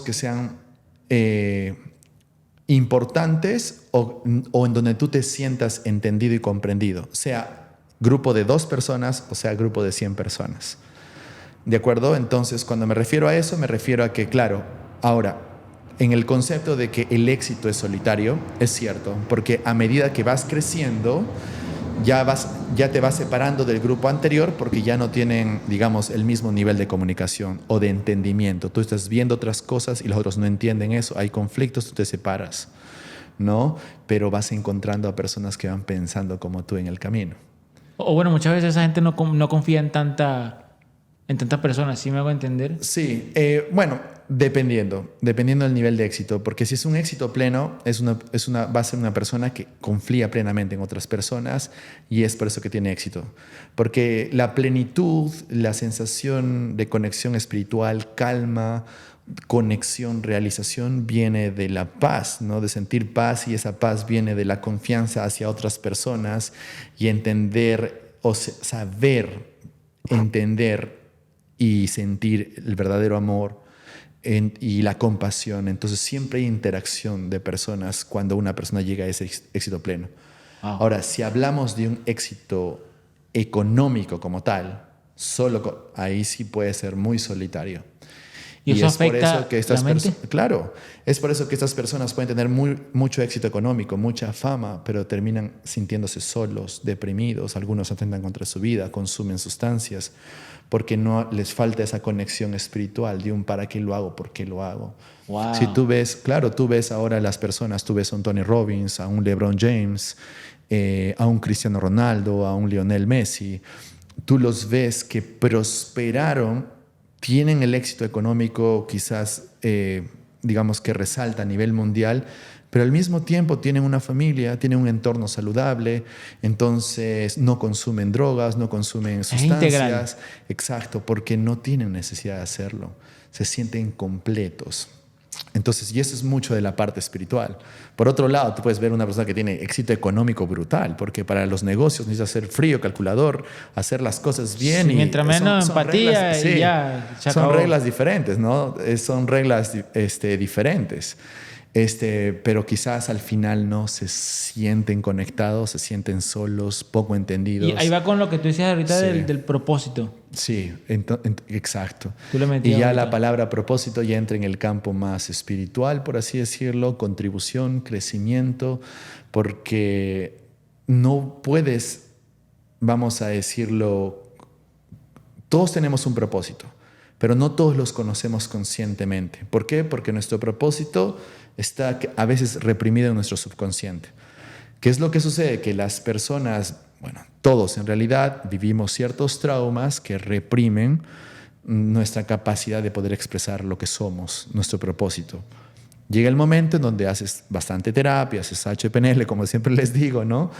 que sean importantes o en donde tú te sientas entendido y comprendido, sea grupo de 2 personas o sea grupo de 100 personas. ¿De acuerdo? Entonces, cuando me refiero a eso, me refiero a que, claro, ahora, en el concepto de que el éxito es solitario, es cierto, porque a medida que vas creciendo, ya te vas separando del grupo anterior porque ya no tienen, digamos, el mismo nivel de comunicación o de entendimiento. Tú estás viendo otras cosas y los otros no entienden eso. Hay conflictos, tú te separas, ¿no? Pero vas encontrando a personas que van pensando como tú en el camino. O bueno, muchas veces esa gente no confía en tantas personas, ¿sí me hago entender? Sí, bueno, dependiendo del nivel de éxito, porque si es un éxito pleno, va a ser una persona que confía plenamente en otras personas y es por eso que tiene éxito. Porque la plenitud, la sensación de conexión espiritual, calma, conexión, realización, viene de la paz, ¿no? De sentir paz, y esa paz viene de la confianza hacia otras personas y entender o saber entender y sentir el verdadero amor y la compasión. Entonces siempre hay interacción de personas cuando una persona llega a ese éxito pleno. Wow. Ahora, si hablamos de un éxito económico como tal, ahí sí puede ser muy solitario. ¿Y eso es por afecta eso que estas la mente? Claro, es por eso que estas personas pueden tener mucho éxito económico, mucha fama, pero terminan sintiéndose solos, deprimidos. Algunos atentan contra su vida, consumen sustancias, porque no les falta esa conexión espiritual de un ¿para qué lo hago? ¿Por qué lo hago? Wow. Si tú ves, claro, tú ves ahora a las personas, tú ves a un Tony Robbins, a un LeBron James, a un Cristiano Ronaldo, a un Lionel Messi, tú los ves que prosperaron, tienen el éxito económico quizás, digamos que resalta a nivel mundial, pero al mismo tiempo tienen una familia, tienen un entorno saludable, entonces no consumen drogas, no consumen sustancias. Exacto, porque no tienen necesidad de hacerlo, se sienten completos. Entonces, y eso es mucho de la parte espiritual. Por otro lado, tú puedes ver una persona que tiene éxito económico brutal, porque para los negocios necesitas ser frío, calculador, hacer las cosas bien. Sí, mientras menos empatía reglas, y ya se son acabó. reglas diferentes, ¿no? Son reglas diferentes. Pero quizás al final no se sienten conectados, se sienten solos, poco entendidos. Y ahí va con lo que tú decías ahorita Sí. del propósito. Sí, exacto. Tú le Y metías ya ahorita. la palabra propósito ya entra en el campo más espiritual, por así decirlo, contribución, crecimiento, porque no puedes, vamos a decirlo, todos tenemos un propósito, pero no todos los conocemos conscientemente. ¿Por qué? Porque nuestro propósito está a veces reprimido en nuestro subconsciente. ¿Qué es lo que sucede? Que las personas, bueno, todos en realidad vivimos ciertos traumas que reprimen nuestra capacidad de poder expresar lo que somos, nuestro propósito. Llega el momento en donde haces bastante terapia, haces HPNL, como siempre les digo, ¿no?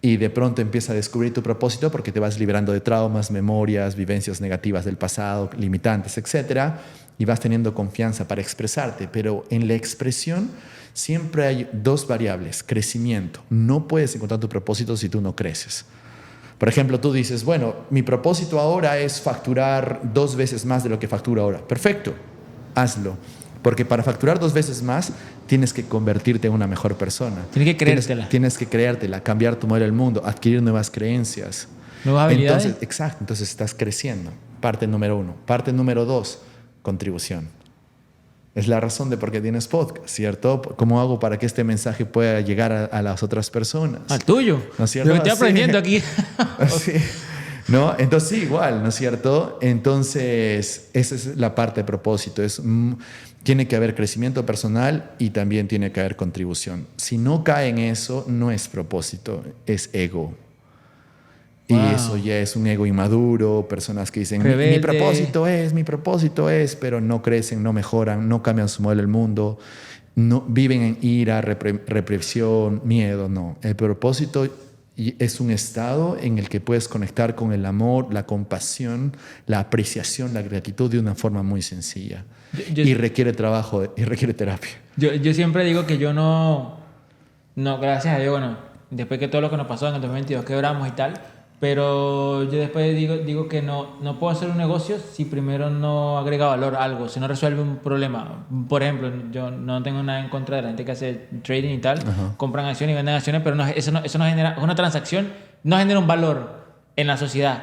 Y de pronto empiezas a descubrir tu propósito porque te vas liberando de traumas, memorias, vivencias negativas del pasado, limitantes, etc. Y vas teniendo confianza para expresarte. Pero en la expresión siempre hay dos variables: crecimiento. No puedes encontrar tu propósito si tú no creces. Por ejemplo, tú dices, bueno, mi propósito ahora es facturar 2 veces más de lo que facturo ahora. Perfecto, hazlo. Porque para facturar 2 veces más, tienes que convertirte en una mejor persona. Tienes que creértela. Tienes que creértela, cambiar tu modelo del mundo, adquirir nuevas creencias. Nuevas habilidades. Entonces estás creciendo. Parte número 1. Parte número 2, contribución. Es la razón de por qué tienes podcast, ¿cierto? ¿Cómo hago para que este mensaje pueda llegar a las otras personas? Al tuyo. ¿No es cierto? Lo que estoy aprendiendo aquí. Sí. ¿No? Entonces, sí, igual, ¿no es cierto? Entonces, esa es la parte de propósito. Tiene que haber crecimiento personal y también tiene que haber contribución. Si no cae en eso, no es propósito, es ego. Wow. Y eso ya es un ego inmaduro, personas que dicen, mi propósito es, pero no crecen, no mejoran, no cambian su modelo del mundo, no, viven en ira, represión, miedo, no. El propósito es un estado en el que puedes conectar con el amor, la compasión, la apreciación, la gratitud de una forma muy sencilla. Y requiere trabajo y requiere terapia. Yo siempre digo que yo no, gracias a Dios, bueno, después que todo lo que nos pasó en el 2022 quebramos y tal, pero yo después digo que no puedo hacer un negocio si primero no agrega valor a algo, si no resuelve un problema. Por ejemplo, yo no tengo nada en contra de la gente que hace trading y tal, compran acciones y venden acciones, pero eso no genera, una transacción no genera un valor en la sociedad.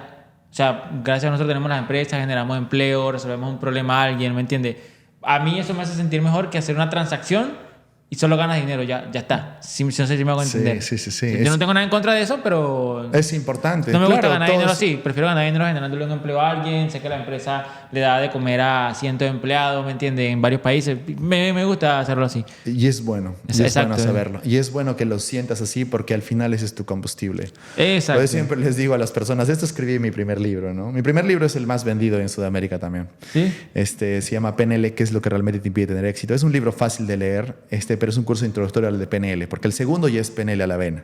O sea, gracias a nosotros tenemos las empresas, generamos empleo, resolvemos un problema a alguien, ¿me entiendes? A mí eso me hace sentir mejor que hacer una transacción y solo ganas dinero, ya está. No sé si me hago entender. Sí. Yo no tengo nada en contra de eso, pero... Es importante. No me gusta ganar dinero así. Prefiero ganar dinero generándole un empleo a alguien. Sé que la empresa le da de comer a cientos de empleados, ¿me entiendes? En varios países. Me gusta hacerlo así. Y es bueno. Es bueno saberlo. Y es bueno que lo sientas así porque al final ese es tu combustible. Exacto. Yo siempre les digo a las personas, esto escribí en mi primer libro, ¿no? Mi primer libro es el más vendido en Sudamérica también. ¿Sí? Se llama PNL, ¿qué es lo que realmente te impide tener éxito? Es un libro fácil de leer, pero es un curso introductorio al de PNL, porque el segundo ya es PNL a la vena.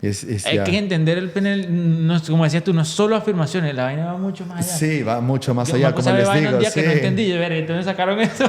Hay que entender el PNL, no, como decías tú, no es solo afirmaciones, la vaina va mucho más allá. Sí, va mucho más allá, como les digo. Un día que no entendí, ¿dónde sacaron esto?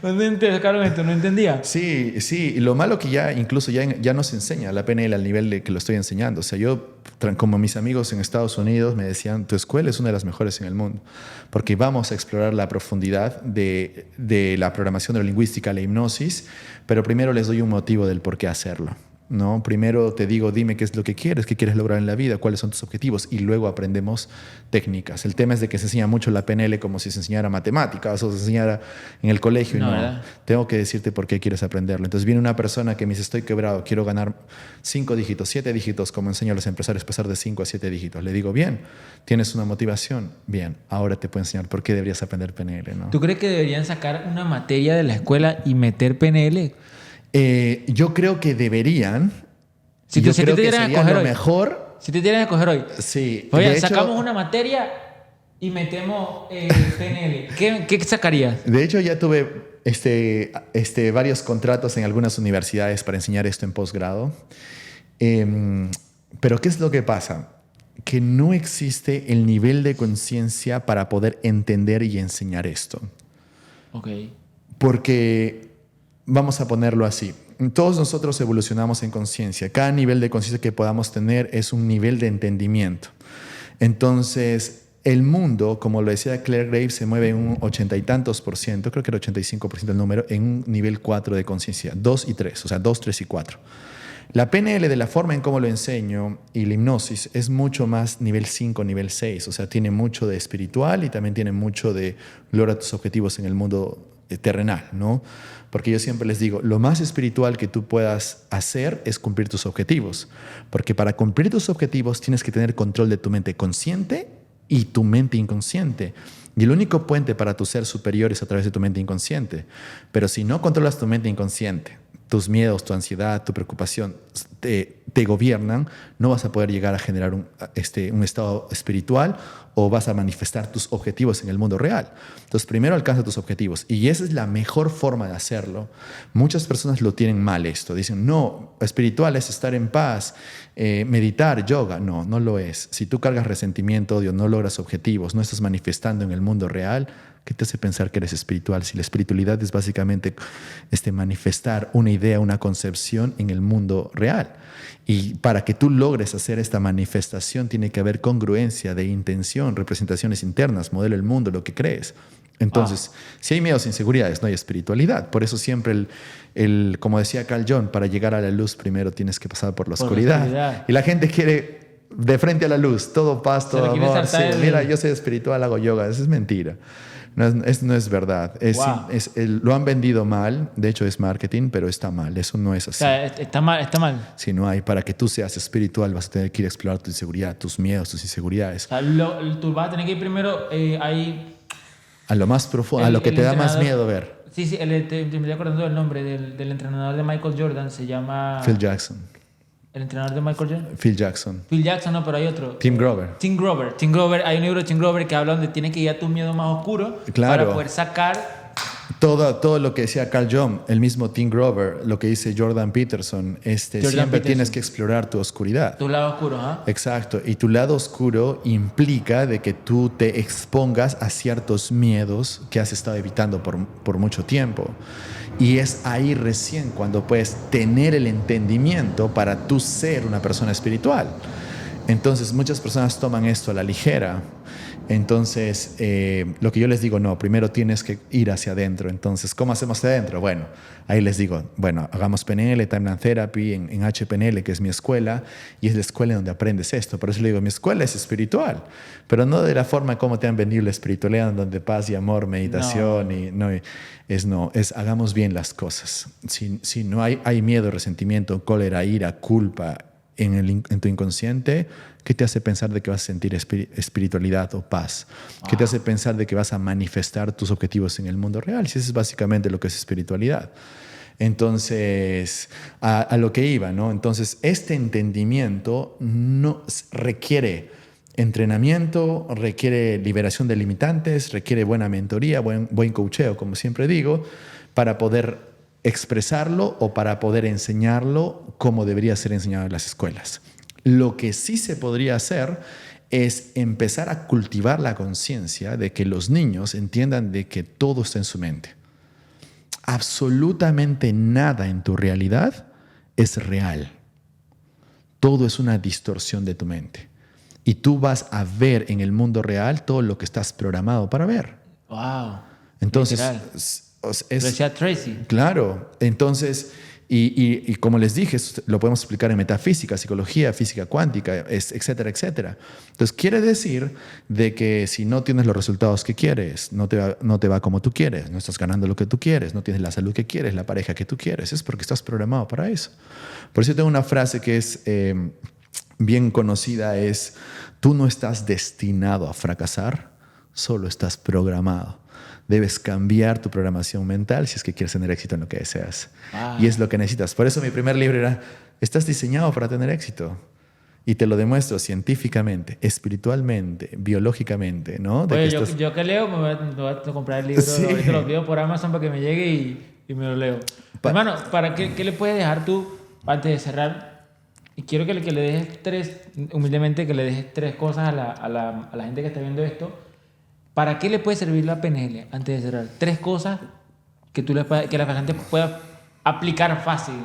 ¿Dónde sacaron esto? No entendía. Sí, y lo malo que incluso ya no se enseña la PNL al nivel de que lo estoy enseñando. O sea, yo, como mis amigos en Estados Unidos me decían, tu escuela es una de las mejores en el mundo, porque vamos a explorar la profundidad de la programación neurolingüística, la hipnosis, pero primero les doy un motivo del por qué hacerlo. ¿no? Primero te digo, dime qué es lo que quieres lograr en la vida, cuáles son tus objetivos, y luego aprendemos técnicas. El tema es de que se enseña mucho la PNL como si se enseñara matemáticas o se enseñara en el colegio. No, y no, ¿verdad? tengo que decirte por qué quieres aprenderlo. Entonces viene una persona que me dice, estoy quebrado, quiero ganar 5 dígitos, 7 dígitos, como enseño a los empresarios, pasar de 5 a 7 dígitos. Le digo, bien, tienes una motivación, bien, ahora te puedo enseñar por qué deberías aprender PNL, ¿no? ¿Tú crees que deberían sacar una materia de la escuela y meter PNL? Yo creo que deberían. Si Yo te creo que dieran a sería escoger lo hoy. mejor. Si te tienes que escoger hoy. Sí. Oye, De hecho, sacamos una materia y metemos PNL. ¿Qué sacarías? de hecho, ya tuve varios contratos en algunas universidades para enseñar esto en posgrado. Pero ¿qué es lo que pasa? Que no existe el nivel de conciencia para poder entender y enseñar esto. Ok. Porque, vamos a ponerlo así, todos nosotros evolucionamos en conciencia. Cada nivel de conciencia que podamos tener es un nivel de entendimiento. Entonces, el mundo, como lo decía Claire Graves, se mueve en un 80 y tantos %, creo que era 85% el número, en un nivel 4 de conciencia, 2 y 3, o sea, 2, 3 y 4. La PNL, de la forma en cómo lo enseño, y la hipnosis, es mucho más nivel 5, nivel 6. O sea, tiene mucho de espiritual y también tiene mucho de lograr tus objetivos en el mundo terrenal, ¿no? Porque yo siempre les digo, lo más espiritual que tú puedas hacer es cumplir tus objetivos. Porque para cumplir tus objetivos tienes que tener control de tu mente consciente y tu mente inconsciente. Y el único puente para tu ser superior es a través de tu mente inconsciente. Pero si no controlas tu mente inconsciente, tus miedos, tu ansiedad, tu preocupación te gobiernan, no vas a poder llegar a generar un estado espiritual o vas a manifestar tus objetivos en el mundo real. Entonces, primero alcanza tus objetivos. Y esa es la mejor forma de hacerlo. Muchas personas lo tienen mal esto. Dicen, no, espiritual es estar en paz, meditar, yoga. No, no lo es. Si tú cargas resentimiento, odio, no logras objetivos, no estás manifestando en el mundo real, ¿qué te hace pensar que eres espiritual? Si la espiritualidad es básicamente manifestar una idea, una concepción en el mundo real. Y para que tú logres hacer esta manifestación tiene que haber congruencia de intención, representaciones internas, modelo del mundo, lo que crees. Entonces, si hay miedos e inseguridades, no hay espiritualidad. Por eso siempre, como decía Carl Jung, para llegar a la luz primero tienes que pasar por la oscuridad. Y la gente quiere de frente a la luz, todo paz, todo amor. Sí, mira, yo soy espiritual, hago yoga. Eso es mentira. No es verdad. Lo han vendido mal. De hecho, es marketing, pero está mal. Eso no es así. O sea, está mal. Si no hay, para que tú seas espiritual, vas a tener que ir a explorar tu inseguridad, tus miedos, tus inseguridades. O sea, tú vas a tener que ir primero ahí. A lo más profundo, a lo que te da más miedo ver. Sí, me estoy acordando del nombre del entrenador de Michael Jordan. Se llama... Phil Jackson. ¿El entrenador de Michael Jordan? Phil Jackson. Phil Jackson, no, pero hay otro. Tim Grover. Tim Grover. Hay un libro de Tim Grover que habla donde tienes que ir a tu miedo más oscuro para poder sacar... Todo lo que decía Carl Jung, el mismo Tim Grover, lo que dice Jordan Peterson, siempre tienes que explorar tu oscuridad. Tu lado oscuro, ¿ah? Exacto. Y tu lado oscuro implica de que tú te expongas a ciertos miedos que has estado evitando por mucho tiempo. Y es ahí recién cuando puedes tener el entendimiento para tú ser una persona espiritual. Entonces, muchas personas toman esto a la ligera. Entonces, lo que yo les digo, no, primero tienes que ir hacia adentro. Entonces, ¿cómo hacemos hacia adentro? Bueno, ahí les digo, bueno, hagamos PNL, Timeline Therapy, en HPNL, que es mi escuela, y es la escuela donde aprendes esto. Por eso le digo, mi escuela es espiritual, pero no de la forma como te han vendido la espiritualidad, donde paz y amor, meditación, es hagamos bien las cosas. Si no hay miedo, resentimiento, cólera, ira, culpa en tu inconsciente, ¿qué te hace pensar de que vas a sentir espiritualidad o paz? ¿Qué te hace pensar de que vas a manifestar tus objetivos en el mundo real? Si eso es básicamente lo que es espiritualidad. Entonces, a lo que iba, ¿no? Entonces, este entendimiento no requiere entrenamiento, requiere liberación de limitantes, requiere buena mentoría, buen coacheo, como siempre digo, para poder expresarlo o para poder enseñarlo como debería ser enseñado en las escuelas. Lo que sí se podría hacer es empezar a cultivar la conciencia de que los niños entiendan de que todo está en su mente. Absolutamente nada en tu realidad es real. Todo es una distorsión de tu mente. Y tú vas a ver en el mundo real todo lo que estás programado para ver. Wow. Entonces, lo decía Tracy. Claro. Entonces, Y como les dije, lo podemos explicar en metafísica, psicología, física cuántica, etcétera, etcétera. Entonces, quiere decir de que si no tienes los resultados que quieres, no te va como tú quieres, no estás ganando lo que tú quieres, no tienes la salud que quieres, la pareja que tú quieres, es porque estás programado para eso. Por eso tengo una frase que es bien conocida, es: tú no estás destinado a fracasar, solo estás programado. Debes cambiar tu programación mental si es que quieres tener éxito en lo que deseas. Y es lo que necesitas. Por eso mi primer libro era: estás diseñado para tener éxito. Y te lo demuestro científicamente, espiritualmente, biológicamente, ¿no? Oye, yo que leo me voy a comprar el libro. Sí. Ahorita lo pido por Amazon para que me llegue y me lo leo. Hermano, ¿qué le puedes dejar tú antes de cerrar? Y quiero que le dejes humildemente, que le dejes 3 cosas a la gente que está viendo esto. ¿Para qué le puede servir la PNL antes de cerrar? 3 cosas que la gente pueda aplicar fácil.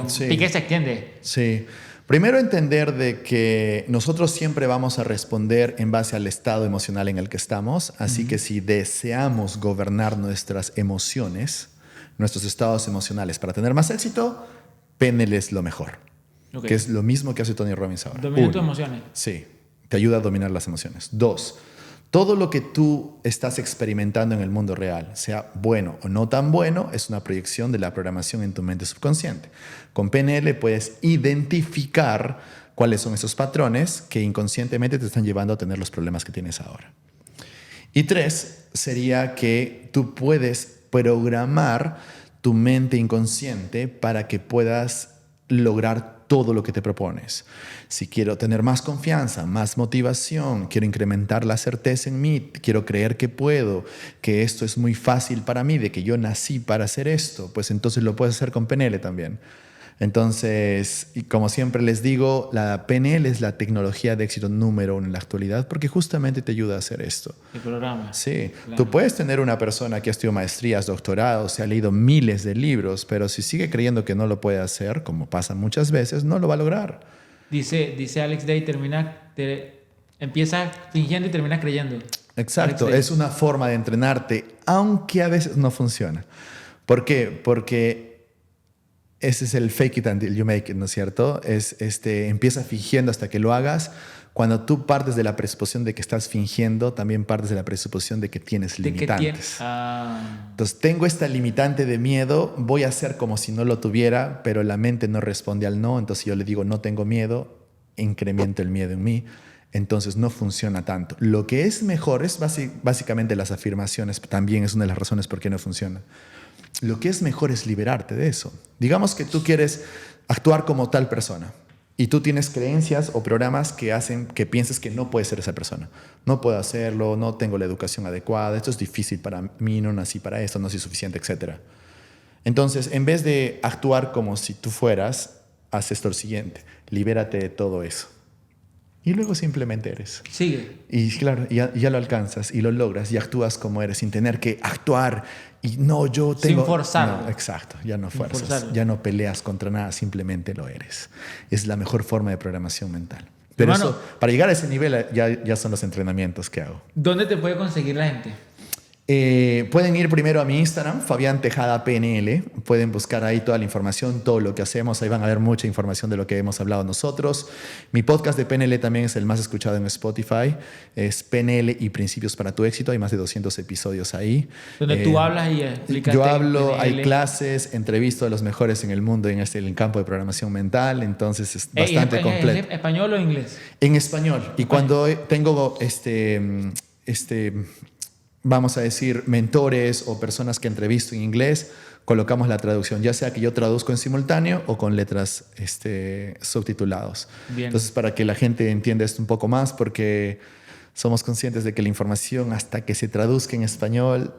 Sí. Piqué se extiende. Sí. Primero, entender de que nosotros siempre vamos a responder en base al estado emocional en el que estamos. Así que si deseamos gobernar nuestras emociones, nuestros estados emocionales para tener más éxito, PNL es lo mejor. Okay. Que es lo mismo que hace Tony Robbins ahora. Domina tus emociones. Sí, te ayuda a dominar las emociones. 2, todo lo que tú estás experimentando en el mundo real, sea bueno o no tan bueno, es una proyección de la programación en tu mente subconsciente. Con PNL puedes identificar cuáles son esos patrones que inconscientemente te están llevando a tener los problemas que tienes ahora. Y 3, sería que tú puedes programar tu mente inconsciente para que puedas lograr todo lo que te propones. Si quiero tener más confianza, más motivación, quiero incrementar la certeza en mí, quiero creer que puedo, que esto es muy fácil para mí, de que yo nací para hacer esto, pues entonces lo puedes hacer con PNL también. Entonces, y como siempre les digo, la PNL es la tecnología de éxito número 1 en la actualidad porque justamente te ayuda a hacer esto. El programa. Sí. Claro. Tú puedes tener una persona que ha estudiado maestrías, doctorados, se ha leído miles de libros, pero si sigue creyendo que no lo puede hacer, como pasa muchas veces, no lo va a lograr. Dice Alex Day, empieza fingiendo y termina creyendo. Exacto. Es una forma de entrenarte, aunque a veces no funciona. ¿Por qué? Porque ese es el fake it until you make it, ¿no es cierto? Empieza fingiendo hasta que lo hagas. Cuando tú partes de la presuposición de que estás fingiendo, también partes de la presuposición de que tienes limitantes. Entonces, tengo esta limitante de miedo, voy a hacer como si no lo tuviera, pero la mente no responde al no. Entonces yo le digo, no tengo miedo, incremento el miedo en mí. Entonces no funciona tanto. Lo que es mejor es básicamente las afirmaciones, también es una de las razones por qué no funciona. Lo que es mejor es liberarte de eso. Digamos que tú quieres actuar como tal persona y tú tienes creencias o programas que hacen que pienses que no puedes ser esa persona. No puedo hacerlo, no tengo la educación adecuada, esto es difícil para mí, no nací para esto, no soy suficiente, etc. Entonces, en vez de actuar como si tú fueras, haz esto lo siguiente: libérate de todo eso. Y luego simplemente eres. Sigue. Y claro, ya lo alcanzas y lo logras y actúas como eres sin tener que actuar. Y no, yo tengo... Sin forzar. No, exacto, ya no fuerzas, ya no peleas contra nada, simplemente lo eres. Es la mejor forma de programación mental. Pero hermano, eso, para llegar a ese nivel ya son los entrenamientos que hago. ¿Dónde te puede conseguir la gente? Pueden ir primero a mi Instagram, Fabián Tejada PNL. Pueden buscar ahí toda la información, todo lo que hacemos. Ahí van a ver mucha información de lo que hemos hablado nosotros. Mi podcast de PNL también es el más escuchado en Spotify. Es PNL y Principios para tu Éxito. Hay más de 200 episodios ahí. Donde tú hablas y explicas. Yo hablo, PNL. Hay clases, entrevisto a los mejores en el mundo en el campo de programación mental. Entonces es bastante completo. ¿En español o inglés? En español. Y cuando tengo vamos a decir, mentores o personas que entrevisto en inglés, colocamos la traducción, ya sea que yo traduzco en simultáneo o con letras subtitulados. Bien. Entonces, para que la gente entienda esto un poco más, porque somos conscientes de que la información, hasta que se traduzca en español,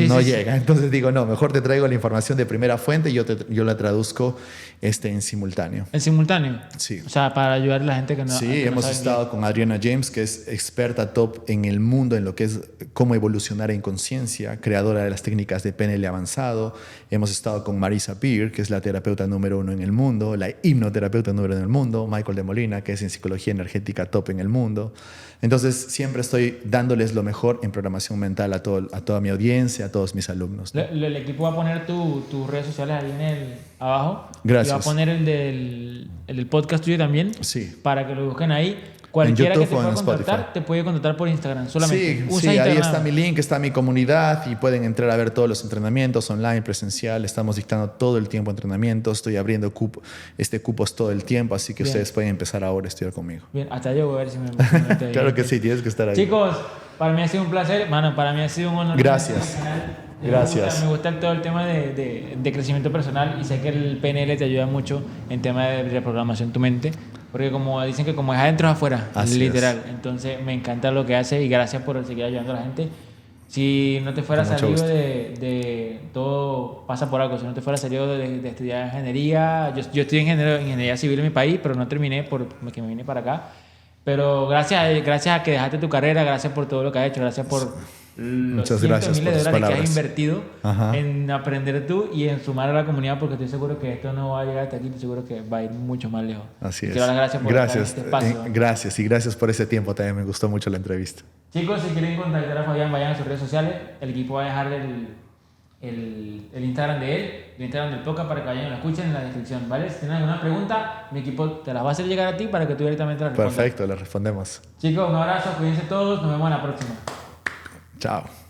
no llega. Entonces digo, no, mejor te traigo la información de primera fuente y yo la traduzco en simultáneo. ¿En simultáneo? Sí. O sea, para ayudar a la gente que no... Sí, hemos estado con Adriana James, que es experta top en el mundo en lo que es cómo evolucionar en conciencia, creadora de las técnicas de PNL avanzado. Hemos estado con Marisa Peer, que es la terapeuta número 1 en el mundo, la hipnoterapeuta número 1 en el mundo, Michael de Molina, que es en psicología energética top en el mundo. Entonces, siempre estoy dándoles lo mejor en programación mental a toda mi audiencia, hice a todos mis alumnos, ¿no? El equipo va a poner tus redes sociales ahí abajo. Gracias. Y va a poner el del podcast tuyo también. Sí. Para que lo busquen ahí. Cualquiera YouTube que te o pueda en contactar, Spotify. te puede contactar por Instagram solamente. Sí, Usa sí, ahí Instagram. está mi link, está mi comunidad y pueden entrar a ver todos los entrenamientos online, presencial. Estamos dictando todo el tiempo entrenamientos, estoy abriendo cupos todo el tiempo, así que Bien. ustedes pueden empezar ahora a estudiar conmigo. Bien, hasta yo voy a ver si me meto ahí. Claro que sí, tienes que estar ahí. Chicos, para mí ha sido un placer. Mano, para mí ha sido un honor. Gracias. Gracias. Me gusta todo el tema de crecimiento personal y sé que el PNL te ayuda mucho en tema de reprogramación tu mente. Porque como dicen que como es adentro es afuera, Así literal. Entonces me encanta lo que hace y gracias por seguir ayudando a la gente. Si no te fueras Con mucho salido gusto. de todo pasa por algo, si no te fueras salido de estudiar ingeniería, yo estudié ingeniería civil en mi país, pero no terminé porque me vine para acá. Pero gracias a que dejaste tu carrera, gracias por todo lo que has hecho, gracias por Muchas los gracias miles por de tus dólares que has palabras. invertido Ajá. en aprender tú y en sumar a la comunidad, porque estoy seguro que esto no va a llegar hasta aquí, estoy seguro que va a ir mucho más lejos. Así es. Quiero dar las gracias por estar en Gracias, este espacio. gracias y gracias por ese tiempo también. Me gustó mucho la entrevista. Chicos, si quieren contactar a Fabián, vayan a sus redes sociales. El equipo va a dejar el Instagram de él, el Instagram del podcast para que vayan y lo escuchen en la descripción, ¿vale? Si tienen alguna pregunta, mi equipo te las va a hacer llegar a ti para que tú directamente las respondas. Perfecto, le respondemos. Chicos, un abrazo, cuídense todos, nos vemos en la próxima. Chao.